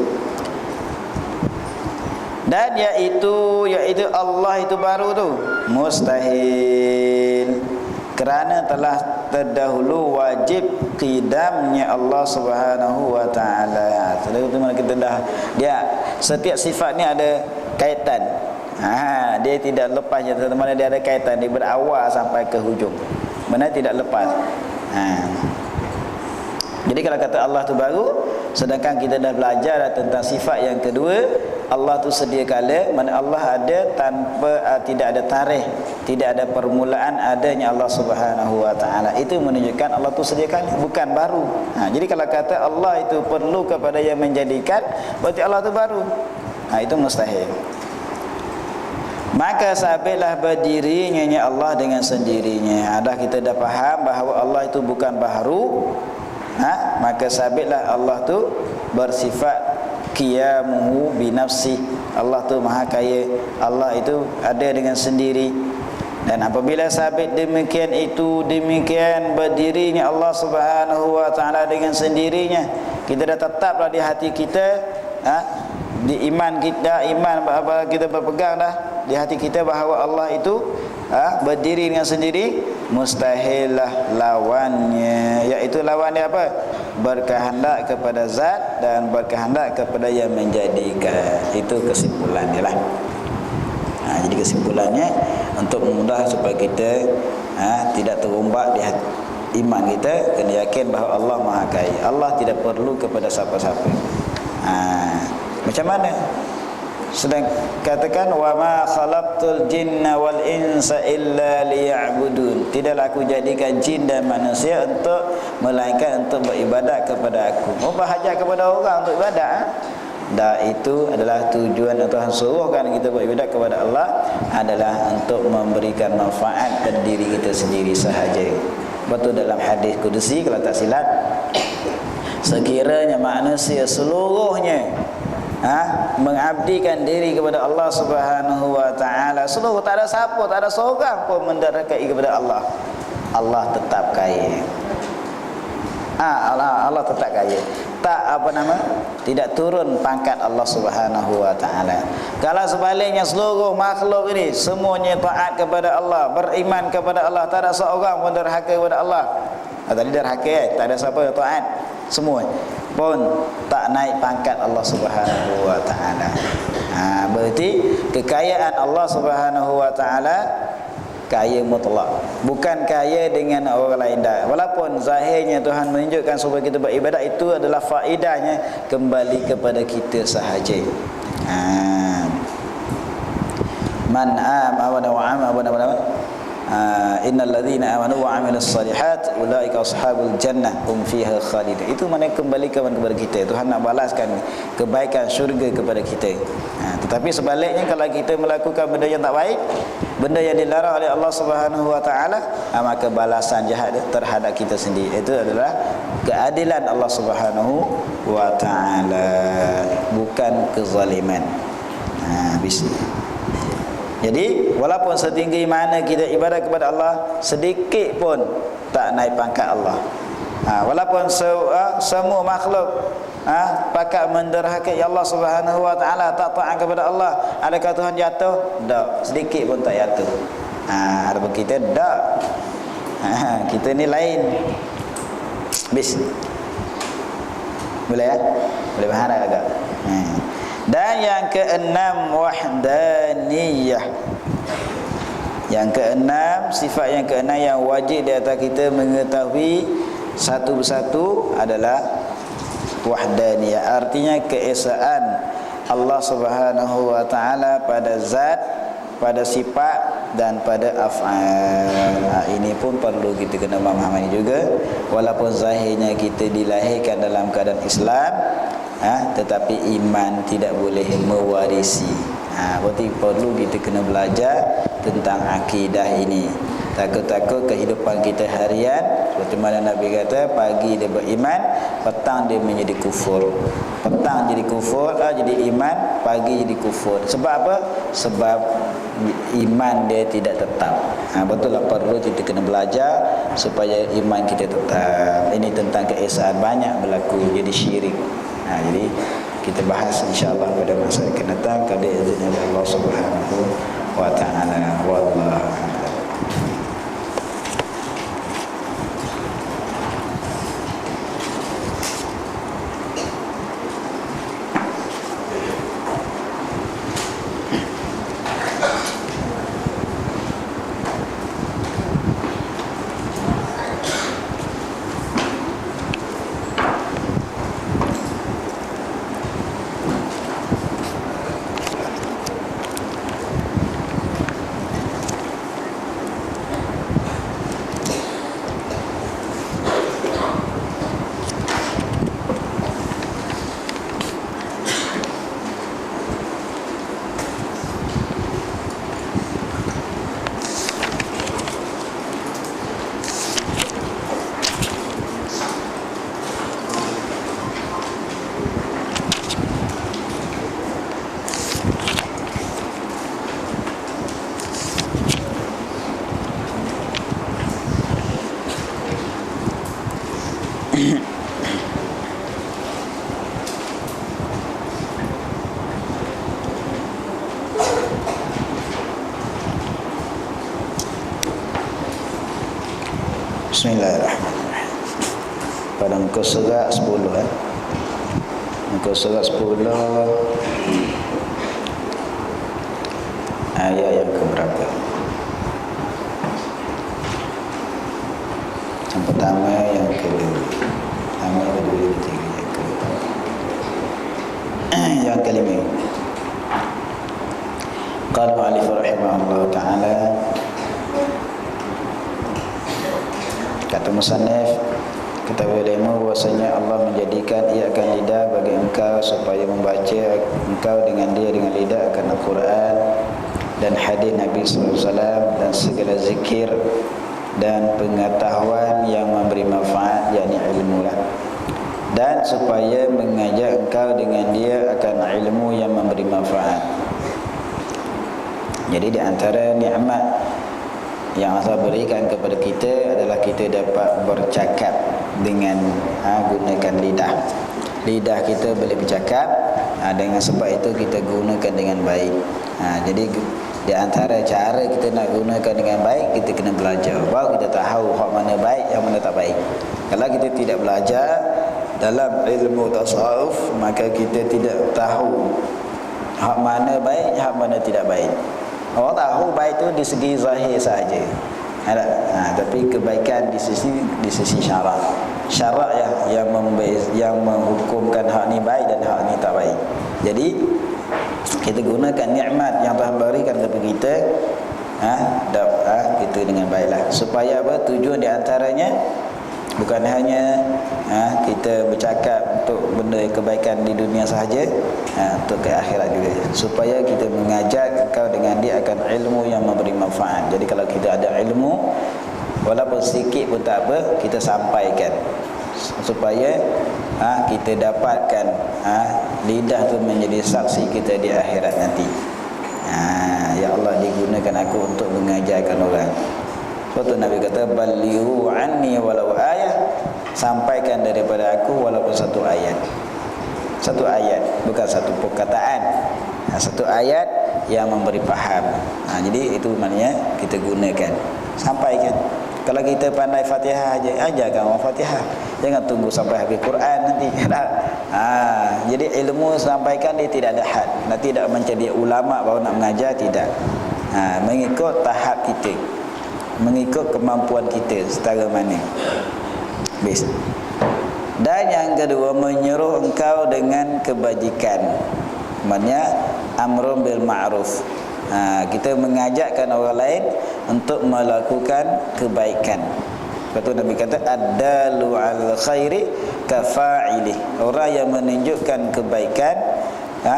Dan iaitu Allah itu baru tu mustahil, kerana telah terdahulu wajib qidamnya Allah Subhanahu wa taala. Itu mana kita dah, dia setiap sifat ni ada kaitan. Dia tidak lepas je, mana dia ada kaitan, dia berawal sampai ke hujung. Mana tidak lepas. Jadi kalau kata Allah tu baru, sedangkan kita dah belajar tentang sifat yang kedua, Allah tu sedia kala, mana Allah ada tanpa tidak ada tarikh, tidak ada permulaan adanya Allah Subhanahu wa taala. Itu menunjukkan Allah tu sedia kala, bukan baru. Jadi kalau kata Allah itu perlu kepada yang menjadikan, berarti Allah tu baru. Itu mustahil. Maka sabitlah berdirinya Allah dengan sendirinya. Kita dah faham bahawa Allah itu bukan baharu. Maka sabitlah Allah tu bersifat qiyamuhu binafsi. Allah tu maha kaya, Allah itu ada dengan sendiri. Dan apabila sabit demikian, itu demikian berdirinya Allah Subhanahu wa taala dengan sendirinya, kita dah tetaplah di hati kita, di iman kita, apa kita berpegang dah di hati kita bahawa Allah itu berdiri dengan sendiri. Mustahillah lawannya, iaitu lawannya apa? Berkehendak kepada zat dan berkehendak kepada yang menjadikan. Itu kesimpulannya lah. Jadi kesimpulannya, untuk memudah supaya kita tidak terombak di hati iman kita, kena yakin bahawa Allah maha kaya. Allah tidak perlu kepada siapa-siapa. Macam mana? Sedang katakan wa ma khalaqtul jinna wal insa illa liya'budun. Tidaklah aku jadikan jin dan manusia melainkan untuk beribadat kepada aku. Berhajat kepada orang untuk ibadat. Itu adalah tujuan Tuhan suruhkan kita beribadat kepada Allah adalah untuk memberikan manfaat kepada diri kita sendiri sahaja. Betul dalam hadis kudusi kalau tak silap, sekiranya manusia seluruhnya mengabdikan diri kepada Allah Subhanahu wa taala, seluruh, tak ada siapa, tak ada seorang pun mendekat kepada Allah, Allah tetap kaya. Allah tetap kaya. Tak tidak turun pangkat Allah Subhanahu wa taala. Kalau sebaliknya seluruh makhluk ini semuanya taat kepada Allah, beriman kepada Allah, tak ada seorang pun derhaka kepada Allah. Tadi derhaka, tak ada siapa yang taat, semua pun tak naik pangkat Allah Subhanahu wa taala. Berarti kekayaan Allah Subhanahu wa taala kaya mutlak, bukan kaya dengan orang lain dah. Walaupun zahirnya Tuhan menunjukkan supaya kita beribadat, itu adalah faedahnya kembali kepada kita sahaja. Man amana wa amana innal ladzina amanu wa amilus solihat ulaika ashabul jannah hum fiha khalidun. Itu mana kembali kepada kita. Tuhan nak balaskan kebaikan syurga kepada kita. Tetapi sebaliknya, kalau kita melakukan benda yang tak baik, benda yang dilarang oleh Allah Subhanahu wa taala, maka balasan jahat terhadap kita sendiri. Itu adalah keadilan Allah Subhanahu wa taala, bukan kezaliman. Jadi walaupun setinggi mana kita ibadat kepada Allah, sedikit pun tak naik pangkat Allah. Walaupun semua makhluk pakat menderhakai Allah Subhanahu wa taala, tak taat kepada Allah, adakah Tuhan jatuh? Tak, sedikit pun tak jatuh. Adapun kita tak. Kita ni lain. Bis. Boleh ya? Boleh berharap agak. Dan yang keenam, wahdaniyah. Yang keenam, sifat yang keenam yang wajib di atas kita mengetahui satu persatu adalah wahdaniyah. Artinya keesaan Allah Subhanahu wa taala pada zat, pada sifat dan pada af'al. Ini pun perlu kita kena memahami juga. Walaupun zahirnya kita dilahirkan dalam keadaan Islam, tetapi iman tidak boleh mewarisi. Berarti perlu kita kena belajar tentang akidah ini. Takut-takut kehidupan kita harian, seperti mana Nabi kata, pagi dia beriman, petang dia menjadi kufur. Petang jadi kufur, jadi iman, pagi jadi kufur. Sebab apa? Sebab iman dia tidak tetap. Betul lah, perlu kita kena belajar supaya iman kita tetap. Ini tentang keesaan, banyak berlaku jadi syirik. Jadi kita bahas insya-Allah pada masa yang akan datang, kalau izin Allah Subhanahu wa taala. Wallahu Bismillahirrahmanirrahim. Pada muka surat 10 muka surat 10 ayat yang keberapa? Yang pertama, yang kedua, yang ketiga, yang keempat, yang kelima. Qala al-mu'allif rahimahullah ta'ala, kata musannif, kata ulama, bahwasanya Allah menjadikan ia akan lidah bagi engkau supaya membaca engkau dengan dia dengan lidah akan Al-Quran dan hadis Nabi SAW dan segala zikir dan pengetahuan dan supaya mengajak engkau dengan dia akan ilmu yang memberi manfaat. Jadi di antara nikmat yang Allah berikan kepada kita adalah kita dapat bercakap dengan gunakan lidah. Lidah kita boleh bercakap, dengan sebab itu kita gunakan dengan baik. Jadi di antara cara kita nak gunakan dengan baik, kita kena belajar. Baru kita tahu hak mana baik, yang mana tak baik. Kalau kita tidak belajar dalam ilmu tasawuf, maka kita tidak tahu hak mana baik, hak mana tidak baik. Orang tahu baik itu di segi zahir saja. Tapi kebaikan di sisi syarak. Syarak yang menghukumkan hak ni baik dan hak ni tak baik. Jadi kita gunakan nikmat yang Tuhan berikan kepada kita, kita dengan baiklah. Supaya apa? Tujuan di antaranya bukan hanya kita bercakap untuk benda kebaikan di dunia sahaja, untuk ke akhirat juga, supaya kita mengajak engkau dengan dia akan ilmu yang memberi manfaat. Jadi kalau kita ada ilmu, walaupun sedikit pun tak apa, kita sampaikan supaya kita dapatkan lidah tu menjadi saksi kita di akhirat nanti. Ya Allah, digunakan aku untuk mengajarkan orang. Suatu Nabi kata, balighu anni walau ayah, sampaikan daripada aku walaupun satu ayat. Satu ayat, bukan satu perkataan. Satu ayat yang memberi faham. Jadi itu maknanya kita gunakan, sampaikan. Kalau kita pandai Fatihah aja, ajarkan orang Fatihah. Jangan tunggu sampai habis Quran nanti. Jadi ilmu sampaikan dia tidak ada had. Tidak menjadi ulama baru nak mengajar, tidak. Mengikut tahap kita, mengikut kemampuan kita setara mana. Best. Dan yang kedua, menyuruh engkau dengan kebajikan. Maknanya amrun bil ma'ruf. Kita mengajakkan orang lain untuk melakukan kebaikan. Lepas tu Nabi kata, ad-dalu 'alal khairi kafa'ilih. Orang yang menunjukkan kebaikan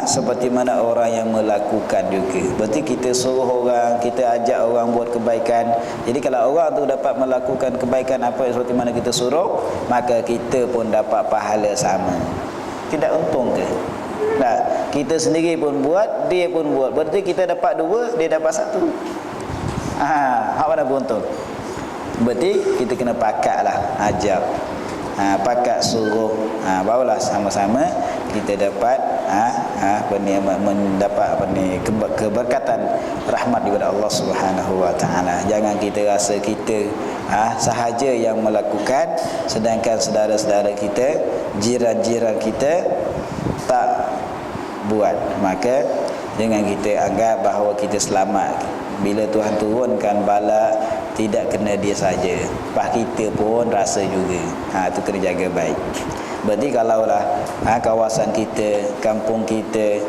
seperti mana orang yang melakukan juga. Berarti kita suruh orang, kita ajak orang buat kebaikan. Jadi kalau orang tu dapat melakukan kebaikan apa seperti mana kita suruh, maka kita pun dapat pahala sama. Tidak untung ke? Kita sendiri pun buat, dia pun buat. Berarti kita dapat dua, dia dapat satu. Hak mana beruntung? Berarti kita kena pakatlah ajak, pakat suruh, barulah sama-sama kita dapat mendapat keberkatan rahmat daripada Allah Subhanahu wa taala. Jangan kita rasa kita sahaja yang melakukan, sedangkan saudara-saudara kita, jiran-jiran kita tak buat. Maka jangan kita anggap bahawa kita selamat. Bila Tuhan turunkan bala, tidak kena dia saja, pas kita pun rasa juga. Itu kena jaga baik. Berarti kalaulah kawasan kita, kampung kita,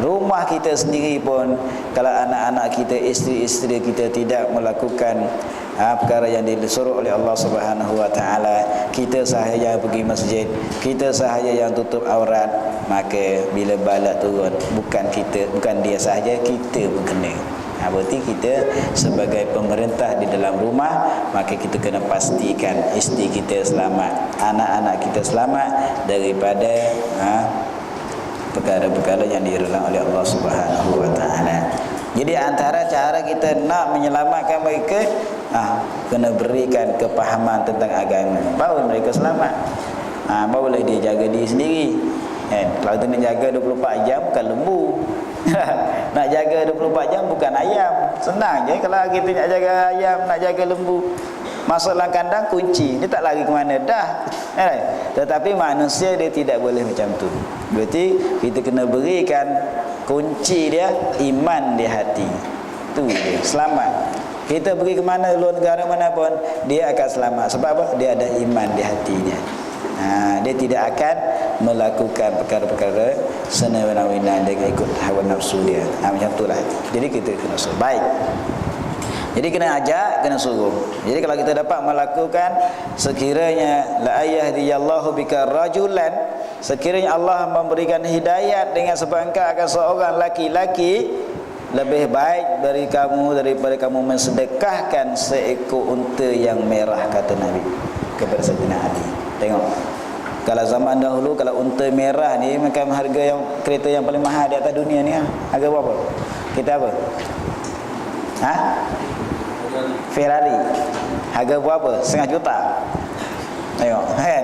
rumah kita sendiri pun, kalau anak-anak kita, isteri-isteri kita tidak melakukan perkara yang disuruh oleh Allah Subhanahu wa taala, kita sahaja yang pergi masjid, kita sahaja yang tutup aurat, maka bila bala turun, bukan kita, bukan dia sahaja, kita pun kena. Berarti kita sebagai pemerintah di dalam rumah, maka kita kena pastikan isteri kita selamat, anak-anak kita selamat daripada perkara-perkara yang dilarang oleh Allah Subhanahu wa taala. Jadi antara cara kita nak menyelamatkan mereka, kena berikan kepahaman tentang agama, baru mereka selamat. Barulah dia jaga diri sendiri. Kalau kita nak jaga 24 jam bukan lembu. Nak jaga 24 jam bukan ayam. Senang je kalau kita nak jaga ayam, nak jaga lembu. Masuk dalam kandang, kunci, dia tak lari ke mana dah. Tetapi manusia dia tidak boleh macam tu. Berarti kita kena berikan kunci dia, iman di hati. Tu dia, selamat. Kita pergi ke mana, luar negara mana pun, dia akan selamat. Sebab apa? Dia ada iman di hati dia. Dia tidak akan melakukan perkara-perkara senang-senang dengan ikut hawa nafsu dia. Macam itulah. Jadi kita kena suruh baik. Jadi kena ajak, kena suruh. Jadi kalau kita dapat melakukan, sekiranya la yahdiyallahu bika rajulan, sekiranya Allah memberikan hidayat dengan sebab engkau akan seorang laki-laki, lebih baik dari kamu daripada kamu mensedekahkan seekor unta yang merah, kata Nabi kepada Sayyidina Ali. Tengok, Kalau zaman dahulu, kalau unta merah ni macam harga yang kereta yang paling mahal di atas dunia ni, harga berapa? Kita apa? Ha? Ferrari. Harga berapa? 500 juta. Tengok, kan?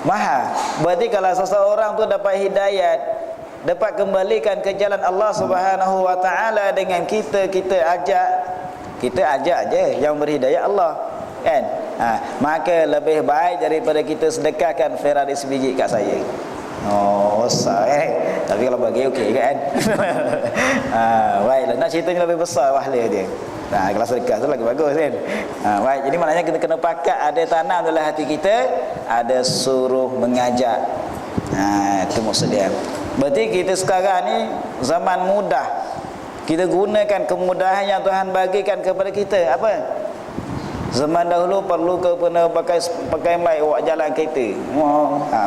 Mahal. Berarti kalau seseorang tu dapat hidayat, dapat kembalikan ke jalan Allah Subhanahu wa taala dengan kita ajak je yang berhidayah Allah, kan? Maka lebih baik daripada kita sedekahkan Ferrari sebiji kat saya. Oh, besar tapi kalau bagi okey kan. Baiklah, nak ceritanya lebih besar pahala dia. Kalau sedekah tu lagi bagus kan. Baik, jadi maknanya kita kena pakat ada tanam dalam hati kita, ada suruh mengajak. Itu maksud dia. Berarti kita sekarang ni zaman mudah. Kita gunakan kemudahan yang Tuhan bagikan kepada kita. Apa? Zaman dahulu perlu ke kena pakai mic awak jalan kereta.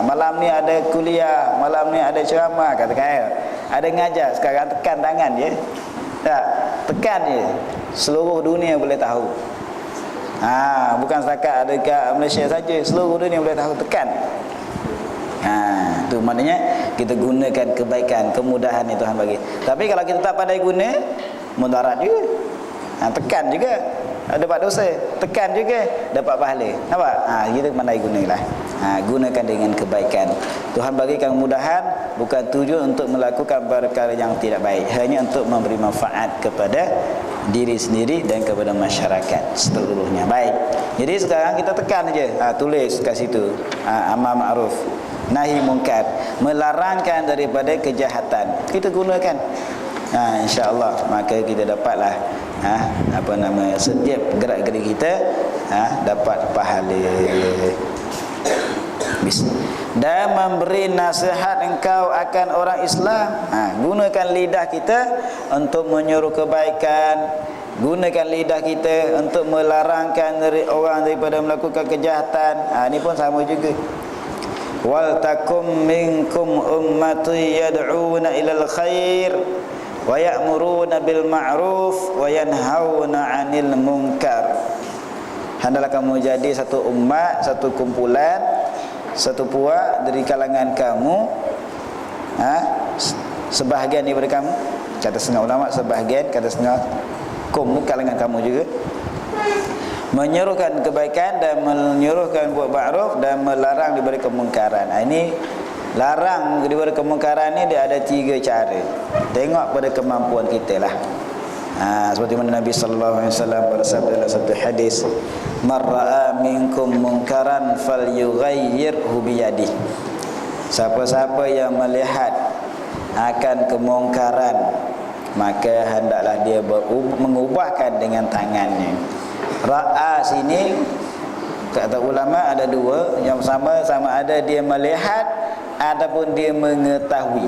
Malam ni ada kuliah, malam ni ada ceramah katakan. Ada ngajar, sekarang tekan tangan je. Tak, tekan je. Seluruh dunia boleh tahu. Bukan setakat ada kat Malaysia saja, seluruh dunia boleh tahu, tekan. Itu maknanya kita gunakan kebaikan, kemudahan yang Tuhan bagi. Tapi kalau kita tak pandai guna, mudarat juga. Tekan juga dapat dosa, tekan juga dapat pahala. Nampak? Kita pandai gunalah. Gunakan dengan kebaikan. Tuhan bagikan kemudahan bukan tujuan untuk melakukan perkara yang tidak baik, hanya untuk memberi manfaat kepada diri sendiri dan kepada masyarakat seluruhnya. Baik. Jadi sekarang kita tekan aja. Tulis kat situ. Amar ma'ruf, nahi munkar, melarangkan daripada kejahatan. Kita gunakan. InsyaAllah maka kita dapatlah setiap gerak-gerik kita dapat pahala. Dan memberi nasihat engkau akan orang Islam. Gunakan lidah kita untuk menyuruh kebaikan, gunakan lidah kita untuk melarangkan dari orang daripada melakukan kejahatan. Ini pun sama juga. Wal takum minkum ummati yad'una ilal khair wa ya'muruna bil ma'ruf wa yanhauna 'anil munkar. Hendaklah kamu jadi satu umat, satu kumpulan, satu puak dari kalangan kamu, sebahagian daripada kamu, kata setengah ulama sebahagian, kata setengah kalangan kamu juga, menyuruhkan kebaikan dan menyuruhkan buat ma'ruf dan melarang daripada kemungkaran. Ini larang daripada kemungkaran ni dia ada 3 cara. Tengok pada kemampuan kita lah. Seperti mana Nabi sallallahu alaihi wasallam bersabda dalam satu hadis, "Man ra'a minkum munkaran falyughayyirhu biyadihi." Siapa-siapa yang melihat akan kemungkaran, maka hendaklah dia mengubahkan dengan tangannya. Ra'a sini kata ulama ada 2, yang sama ada dia melihat ataupun dia mengetahui.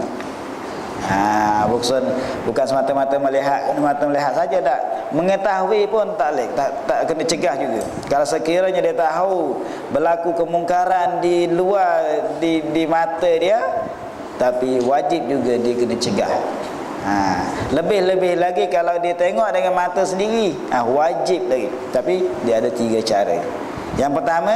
Bukan semata-mata melihat saja tak. Mengetahui pun tak boleh, tak kena cegah juga. Kalau sekiranya dia tahu berlaku kemungkaran di luar di mata dia, tapi wajib juga dia kena cegah. Lebih-lebih lagi kalau dia tengok dengan mata sendiri, wajib lagi. Tapi dia ada 3 cara. Yang pertama,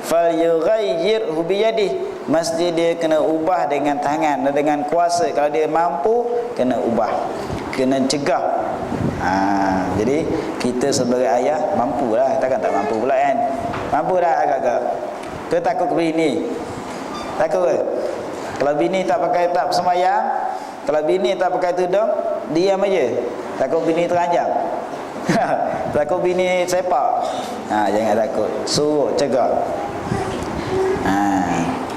falyughayyirhu biyadihi, mesti dia kena ubah dengan tangan, dengan kuasa. Kalau dia mampu, kena ubah, kena cegah. Jadi kita sebagai ayah mampulah, takkan tak mampu pula kan? Mampu dah agak-agak. Ke takut ke bini? Takut ke? Kalau bini tak sembahyang, kalau bini tak pakai tudung, diam aja. Takut bini teranjang. Takut bini sepak. Jangan takut, suruh cegah.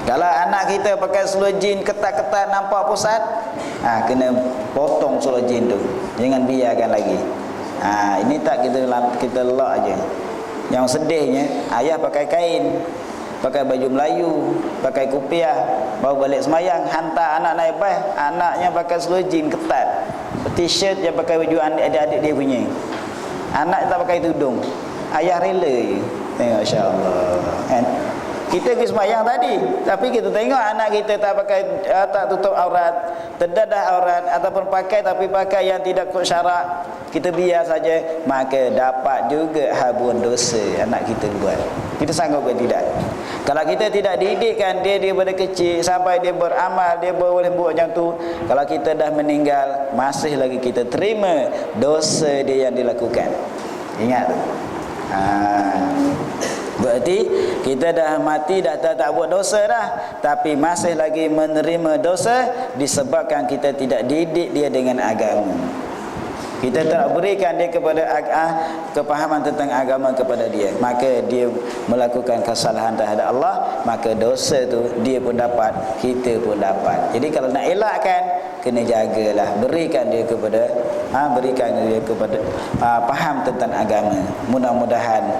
Kalau anak kita pakai seluar jin ketat-ketat nampak pusat, kena potong seluar jin tu, jangan biarkan lagi. Ini tak kita lelak aja. Yang sedihnya, ayah pakai kain, pakai baju Melayu, pakai kupiah, bawa balik semayang, hantar anak naik bas, anaknya pakai seluar jin ketat, t-shirt yang pakai baju adik-adik dia punya, anak tak pakai tudung, ayah rela. Tengok, insya-Allah kan. Kita pergi sembahyang tadi, tapi kita tengok anak kita tak pakai, tak tutup aurat, terdadah aurat, ataupun pakai tapi pakai yang tidak ikut syarak, kita biar saja, maka dapat juga habuan dosa anak kita buat. Kita sanggup ke tidak? Kalau kita tidak didikkan dia daripada kecil sampai dia beramal, dia boleh buat macam tu, kalau kita dah meninggal, masih lagi kita terima dosa dia yang dilakukan. Ingat tu. Berarti kita dah mati, dah tak buat dosa dah, tapi masih lagi menerima dosa disebabkan kita tidak didik dia dengan agama. Kita tak berikan dia kepada kepahaman tentang agama kepada dia, maka dia melakukan kesalahan terhadap Allah, maka dosa tu dia pun dapat, kita pun dapat. Jadi kalau nak elakkan, kena jagalah, berikan dia kepada faham tentang agama. Mudah-mudahan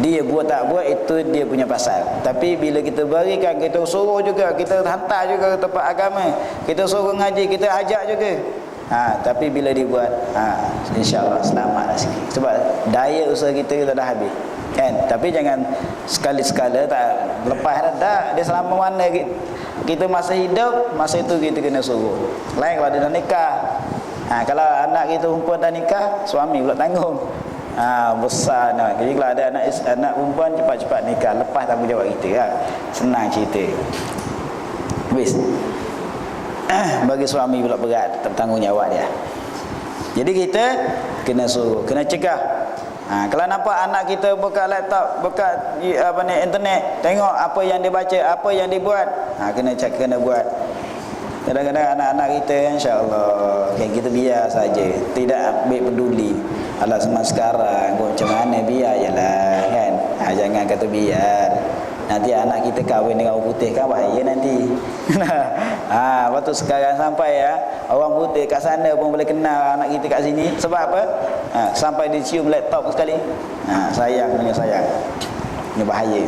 dia buat tak buat itu dia punya pasal, tapi bila kita berikan, kita suruh juga, kita hantar juga ke tempat agama, kita suruh ngaji, kita ajak juga. Tapi bila dibuat, insya-Allah selamatlah sikit. Sebab daya usaha kita dah habis. Kan? Tapi jangan sekali-sekala tak lepas dah. Dia selama mana kita masih hidup, masa itu kita kena suruh. Lain kalau dia dah nikah. Kalau anak kita perempuan dah nikah, suami pula tanggung. Besar nak. Jadi kalau ada anak perempuan, cepat-cepat nikah, lepas tanggungjawab kita. Senang cerita. Habis. Bagi suami pula berat tanggungjawab dia. Jadi kita kena suruh, kena cegah. Kalau nampak anak kita buka laptop, buka internet, tengok apa yang dia baca, apa yang dia buat, kena buat. Kadang-kadang anak-anak kita, insya-Allah, kita biar saja, tidak ambil peduli. Alah zaman sekarang macam mana, biar jelah kan. Jangan kata biar. Nanti anak kita kahwin dengan orang putih kan bahaya nanti. Waktu sekarang sampai orang putih kat sana pun boleh kenal anak kita kat sini. Sebab apa? Sampai dicium laptop sekali. Sayang. Ini bahaya.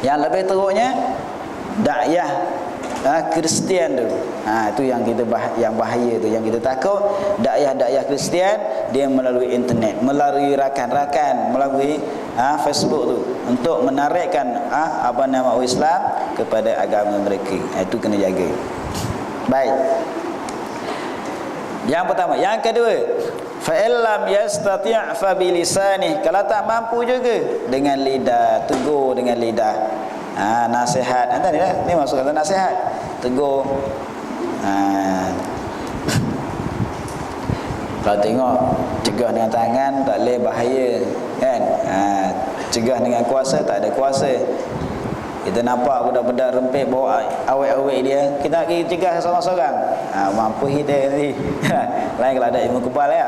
Yang lebih teruknya, dakwah Kristian tu. Itu yang kita yang bahaya tu, yang kita takut. Dakwah Kristian dia melalui internet, melalui rakan-rakan, melalui Facebook tu, untuk menarikkan nama Islam kepada agama mereka. Itu kena jaga. Baik. Yang pertama, yang kedua, fa illam yastati' fa bilisanih. Kalau tak mampu juga dengan lidah, tegur dengan lidah. Nasihat. Ni maksud kata nasihat. Tegur. Kalau tengok cegah dengan tangan tak boleh, bahaya kan. Cegah dengan kuasa, tak ada kuasa. Kita nampak budak-budak rempit bawa awet-awet dia, kita nak pergi cegah seorang-seorang. Mampu kita nanti. Lain kalau ada ilmu kepal ya.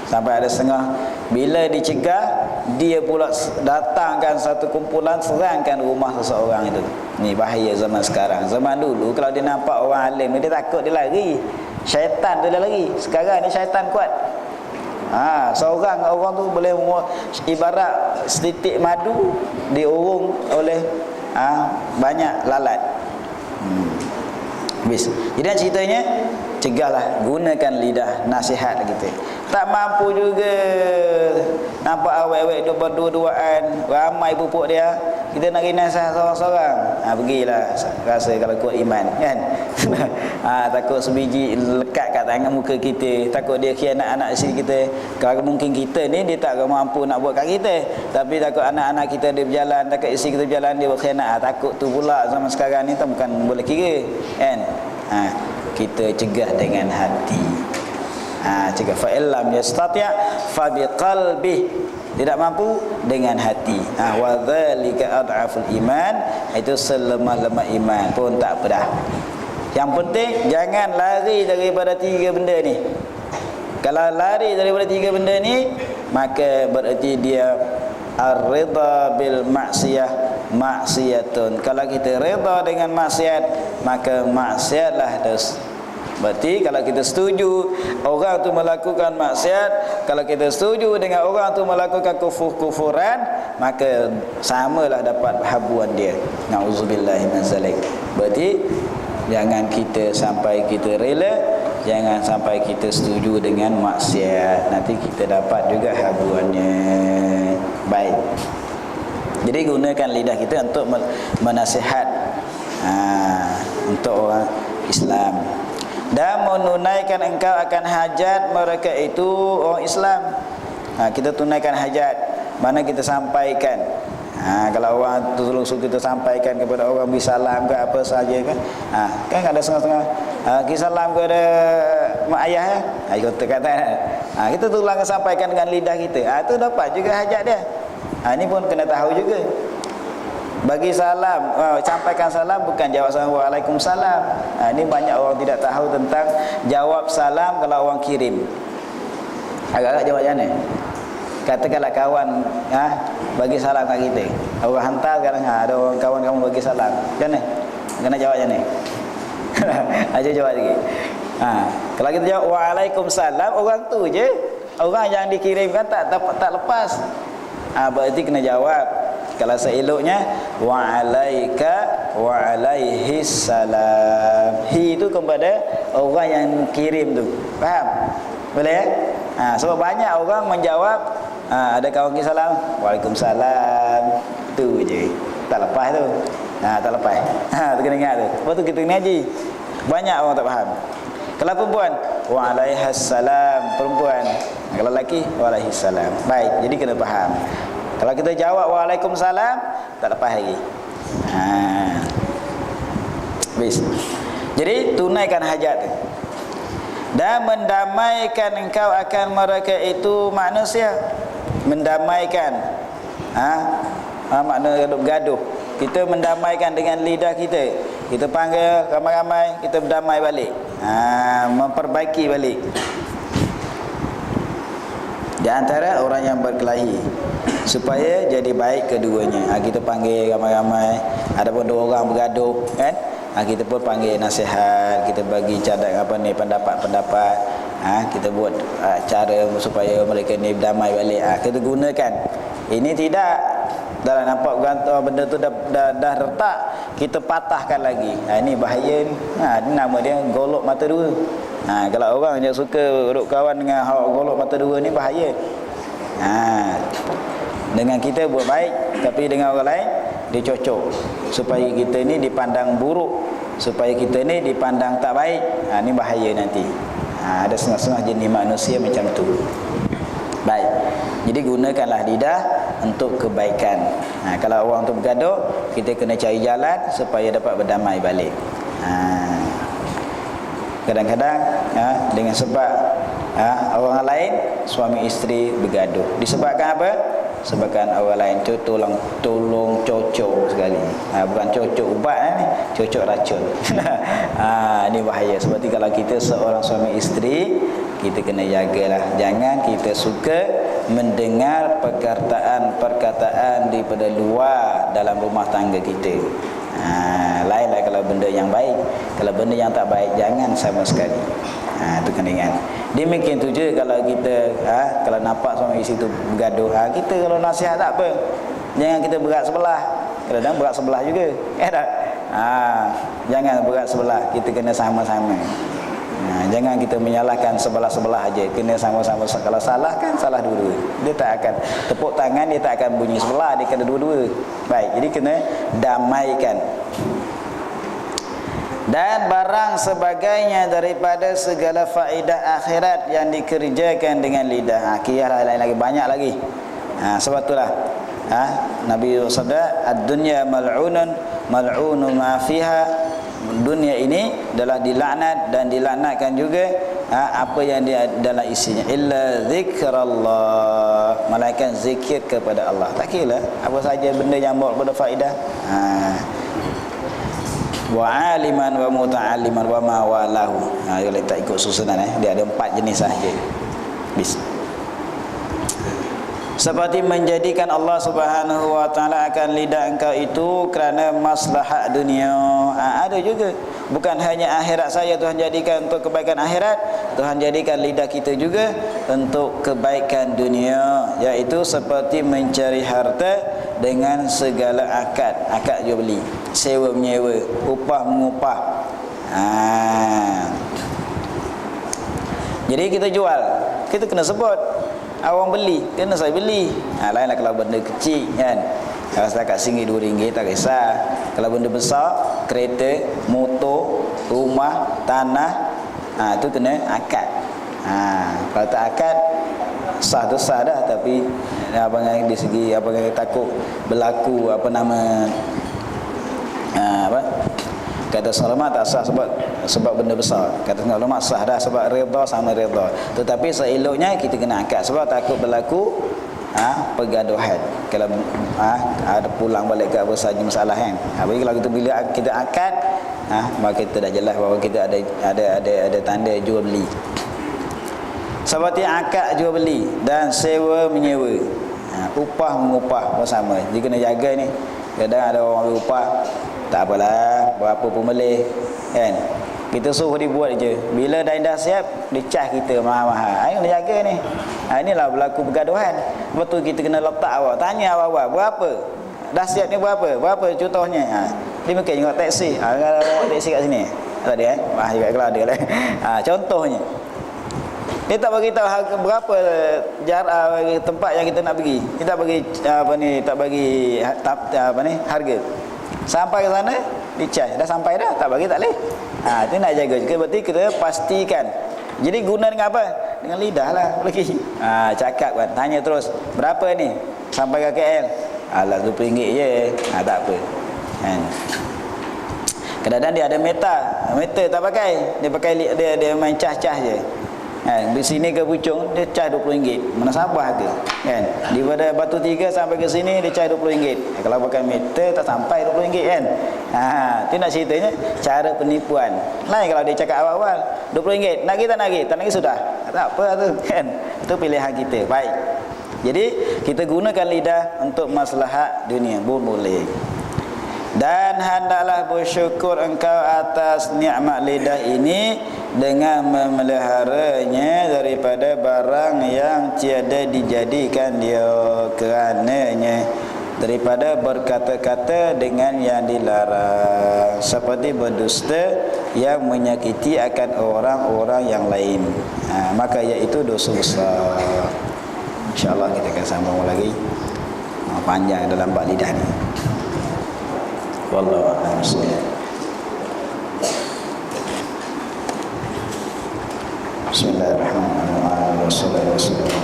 Sampai ada setengah, bila dicegah, dia pula datangkan satu kumpulan, serangkan rumah seseorang itu. Ni bahaya zaman sekarang. Zaman dulu kalau dia nampak orang alim, dia takut, dia lari. Syaitan tu dia lari. Sekarang ni syaitan kuat. Seorang orang tu boleh ibarat setitik madu diurung oleh banyak lalat. Habis. Jadi ceritanya, cegahlah, gunakan lidah, nasihat kita. Tak mampu juga, nampak awet-awet duk berdua-duaan, ramai pupuk dia, kita nak pergi nasihat seorang-seorang, pergilah, rasa kalau kuat iman kan. Takut sebiji lekat kat tangan muka kita, takut dia khianat anak isteri kita. Kalau mungkin kita ni dia tak mampu nak buat kat kita, tapi takut anak-anak kita dia berjalan, takut isteri kita berjalan dia berkhianat. Takut tu pula zaman sekarang ni, tak bukan boleh kira kan. Kita cegah dengan hati. Cegah fa illam yastati' fa biqalbi. Tidak mampu dengan hati. Wa dzalika ad'aful iman. Itu selemah-lemah iman pun tak apa dah. Yang penting jangan lari daripada tiga benda ni. Kalau lari daripada tiga benda ni, maka bererti dia ar-ridha bil maksiyah maksiyatun. Kalau kita reda dengan maksiat, maka maksiatlah dosa. Berarti kalau kita setuju orang tu melakukan maksiat, kalau kita setuju dengan orang tu melakukan kufuran, maka samalah dapat habuan dia. Nauzubillahi min zalik. Berarti jangan kita sampai kita rela, jangan sampai kita setuju dengan maksiat, nanti kita dapat juga habuannya. Baik. Jadi gunakan lidah kita untuk menasihat untuk orang Islam, dan menunaikan engkau akan hajat mereka itu orang Islam. Kita tunaikan hajat. mana kita sampaikan. Kalau orang tolong suruh kita sampaikan kepada orang, beri salam ke apa saja kan. Kan ada setengah-setengah kita salam kepada mak ayah ya. Kita kata kita tolong sampaikan dengan lidah kita. Itu dapat juga hajat dia. Ini pun kena tahu juga. Bagi salam, sampaikan salam bukan jawab salam waalaikumsalam. Ini banyak orang tidak tahu tentang jawab salam kalau orang kirim. Agak-agak jawabnya ni. Katakanlah kawan bagi salam kat kita. Orang hantar sekarang ada orang kawan kamu bagi salam. Macam mana? Kena jawabnya ni. Aja jawab lagi. Kalau kita jawab waalaikumsalam, orang tu je. Orang yang dikirimkan tak lepas. Berarti kena jawab. Kalau seeloknya wa'alaika wa'alaihis salam. Hi itu kepada orang yang kirim tu. Faham? Boleh ya? Sebab banyak orang menjawab ada kawan kita salam, waalaikumsalam. Tu je. Tak lepas tu. Tak lepas. Tu kena ingat tu. Lepas tu kita kena haji. Banyak orang tak faham. Kalau perempuan, waalaikumsalam. Perempuan. Kalau lelaki, waalaikumsalam. Baik, jadi kena faham. Kalau kita jawab waalaikumsalam, tak lepas lagi. Habis. Jadi tunaikan hajat tu. Dan mendamaikan engkau akan mereka itu manusia. Mendamaikan. Makna gaduh. Kita mendamaikan dengan lidah kita. Kita panggil ramai-ramai, kita berdamai balik. Memperbaiki balik. Di antara orang yang berkelahi, supaya jadi baik keduanya. Kita panggil ramai-ramai. Ada pun dua orang bergaduh kan, kita pun panggil nasihat, kita bagi cadang pendapat-pendapat. Kita buat cara supaya mereka ni berdamai balik. Kita gunakan. Ini tidak dalam nampak benda tu dah retak, kita patahkan lagi. Ini bahaya ni. Ini nama dia golok mata dua. Kalau orang yang suka duduk kawan dengan golok mata dua ni bahaya. Dengan kita buat baik, tapi dengan orang lain dia cocok, supaya kita ni dipandang buruk, supaya kita ni dipandang tak baik. Ni bahaya nanti. Ada setengah-setengah jenis manusia macam tu. Baik. Jadi gunakanlah lidah untuk kebaikan. Kalau orang tu bergaduh, kita kena cari jalan supaya dapat berdamai balik. Kadang-kadang dengan sebab orang lain, suami isteri bergaduh. Disebabkan apa? Sebabkan orang lain tu tolong cocok sekali. Bukan cocok ubat ni, cocok racun. Ini bahaya. Sebab kalau kita seorang suami isteri, kita kena jagalah. Jangan kita suka mendengar perkataan daripada luar dalam rumah tangga kita. Lainlah kalau benda yang baik. Kalau benda yang tak baik, jangan sama sekali. Itu kena ingat. Demikian tu je kalau kita kalau nampak suami isteri tu bergaduh, kita kalau nasihat tak apa, jangan kita berat sebelah. Kadang-kadang berat sebelah juga, tak? Jangan berat sebelah. Kita kena sama-sama. Jangan kita menyalahkan sebelah-sebelah aja. Kena sama-sama. Kalau salah kan salah dua-dua. Dia tak akan tepuk tangan, dia tak akan bunyi sebelah, dia kena dua-dua. Baik, jadi kena damaikan. Dan barang sebagainya daripada segala faedah akhirat yang dikerjakan dengan lidah. Kira lain lagi, banyak lagi. Sebab itulah Nabi bersabda, ad-dunya mal'unun ma fiha. Dunia ini adalah dilaknat dan dilaknatkan juga apa yang dia dalam isinya. Illa zikrallah, malaikat zikir kepada Allah. Tak kira apa saja benda yang bawa faedah. Wa aliman wa muta'alliman wa ma walahu. Kalau tak ikut susunan dia ada 4 jenis saja. Seperti menjadikan Allah Subhanahu wa taala akan lidah engkau itu kerana maslahat dunia. Ada juga. Bukan hanya akhirat saya Tuhan jadikan untuk kebaikan akhirat, Tuhan jadikan lidah kita juga untuk kebaikan dunia, iaitu seperti mencari harta dengan segala akad. Akad jual beli, sewa menyewa, upah mengupah. Jadi kita jual, kita kena sebut. Awang beli, kena saya beli. Lainlah kalau benda kecil kan. Kalau setakat RM1 tak kisah. Kalau benda besar, kereta, motor, rumah, tanah, itu kena akad. Kalau tak akad, Sah tu sah dah, tapi abang di segi abang takut berlaku apa nama apa kata ulama tak sah sebab benda besar. Kata ulama sah dah sebab redha sama redha. Tetapi seeloknya kita kena akad sebab takut berlaku pergaduhan. Kalau ada pulang balik ke apa saja masalah kan. Jadi kalau kita bila kita akad maka kita dah jelas bahawa kita ada tanda jual beli. Seperti akad jual beli dan sewa menyewa. Upah mengupah bersama. Jadi kena jaga ni. Kadang ada orang upah tak apalah, berapa pun boleh kan. Kita suruh dia buat je. Bila dah siap, dia cas kita mahal-mahal. Kena jaga ni. Inilah berlaku pergaduhan. Betul kita kena letak awak. Tanya awak berapa? Dah siap ni berapa? Berapa contohnya? Dia mungkin tengok taksi. Kalau taksi kat sini. Tak ada juga kalau ada lah. Contohnya. Dia tak bagi tahu harga berapa tempat yang kita nak pergi. Kita bagi tak bagi harga. Sampai ke sana dicas. Dah sampai dah, tak bagi tak boleh. Itu nak jaga juga. Berarti kita pastikan. Jadi guna dengan apa? Dengan lidah lah lagi. Cakap kan, tanya terus, berapa ni? Sampai ke KL. Alah RM20 je. Tak apa. Kan. Kadang-kadang dia ada meter tak pakai. Dia main cas-cas je. Di sini ke Puchong dia cas RM20. Mana Sabah ke kan. Daripada Batu Tiga sampai ke sini dia cas RM20. Kalau pakai meter tak sampai RM20 kan. Tu nak ceritanya cara penipuan. Lain kalau dia cakap awal-awal RM20. Nak pergi tak nak pergi? Tak nak pergi sudah. Tak apa tu kan. Itu pilihan kita. Baik. Jadi kita gunakan lidah untuk maslahat dunia pun boleh. Dan hendaklah bersyukur engkau atas nikmat lidah ini dengan memeliharanya daripada barang yang tiada dijadikan dia kerananya, daripada berkata-kata dengan yang dilarang, seperti berdusta yang menyakiti akan orang-orang yang lain. Maka iaitu dosa besar. InsyaAllah kita akan sambung lagi. Panjang dalam bab lidah ni. Wallahu a'lam. Bismillahirrahmanirrahim. Wassalatu wassalamu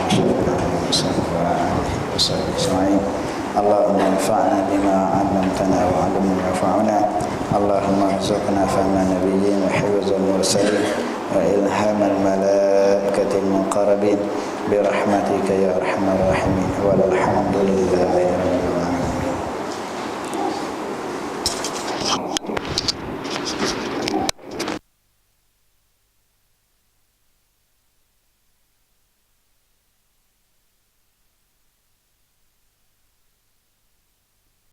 Allahumma anfa'na bima 'allamtana wa 'allimna ma yanfa'una. Allahumma arzuqna fahma nabiyyin wa hifdzal mursalin wa ilhamal malaikatil muqarrabin bi rahmatika ya arhamar rahimin. Walhamdulillahi rabbil alamin.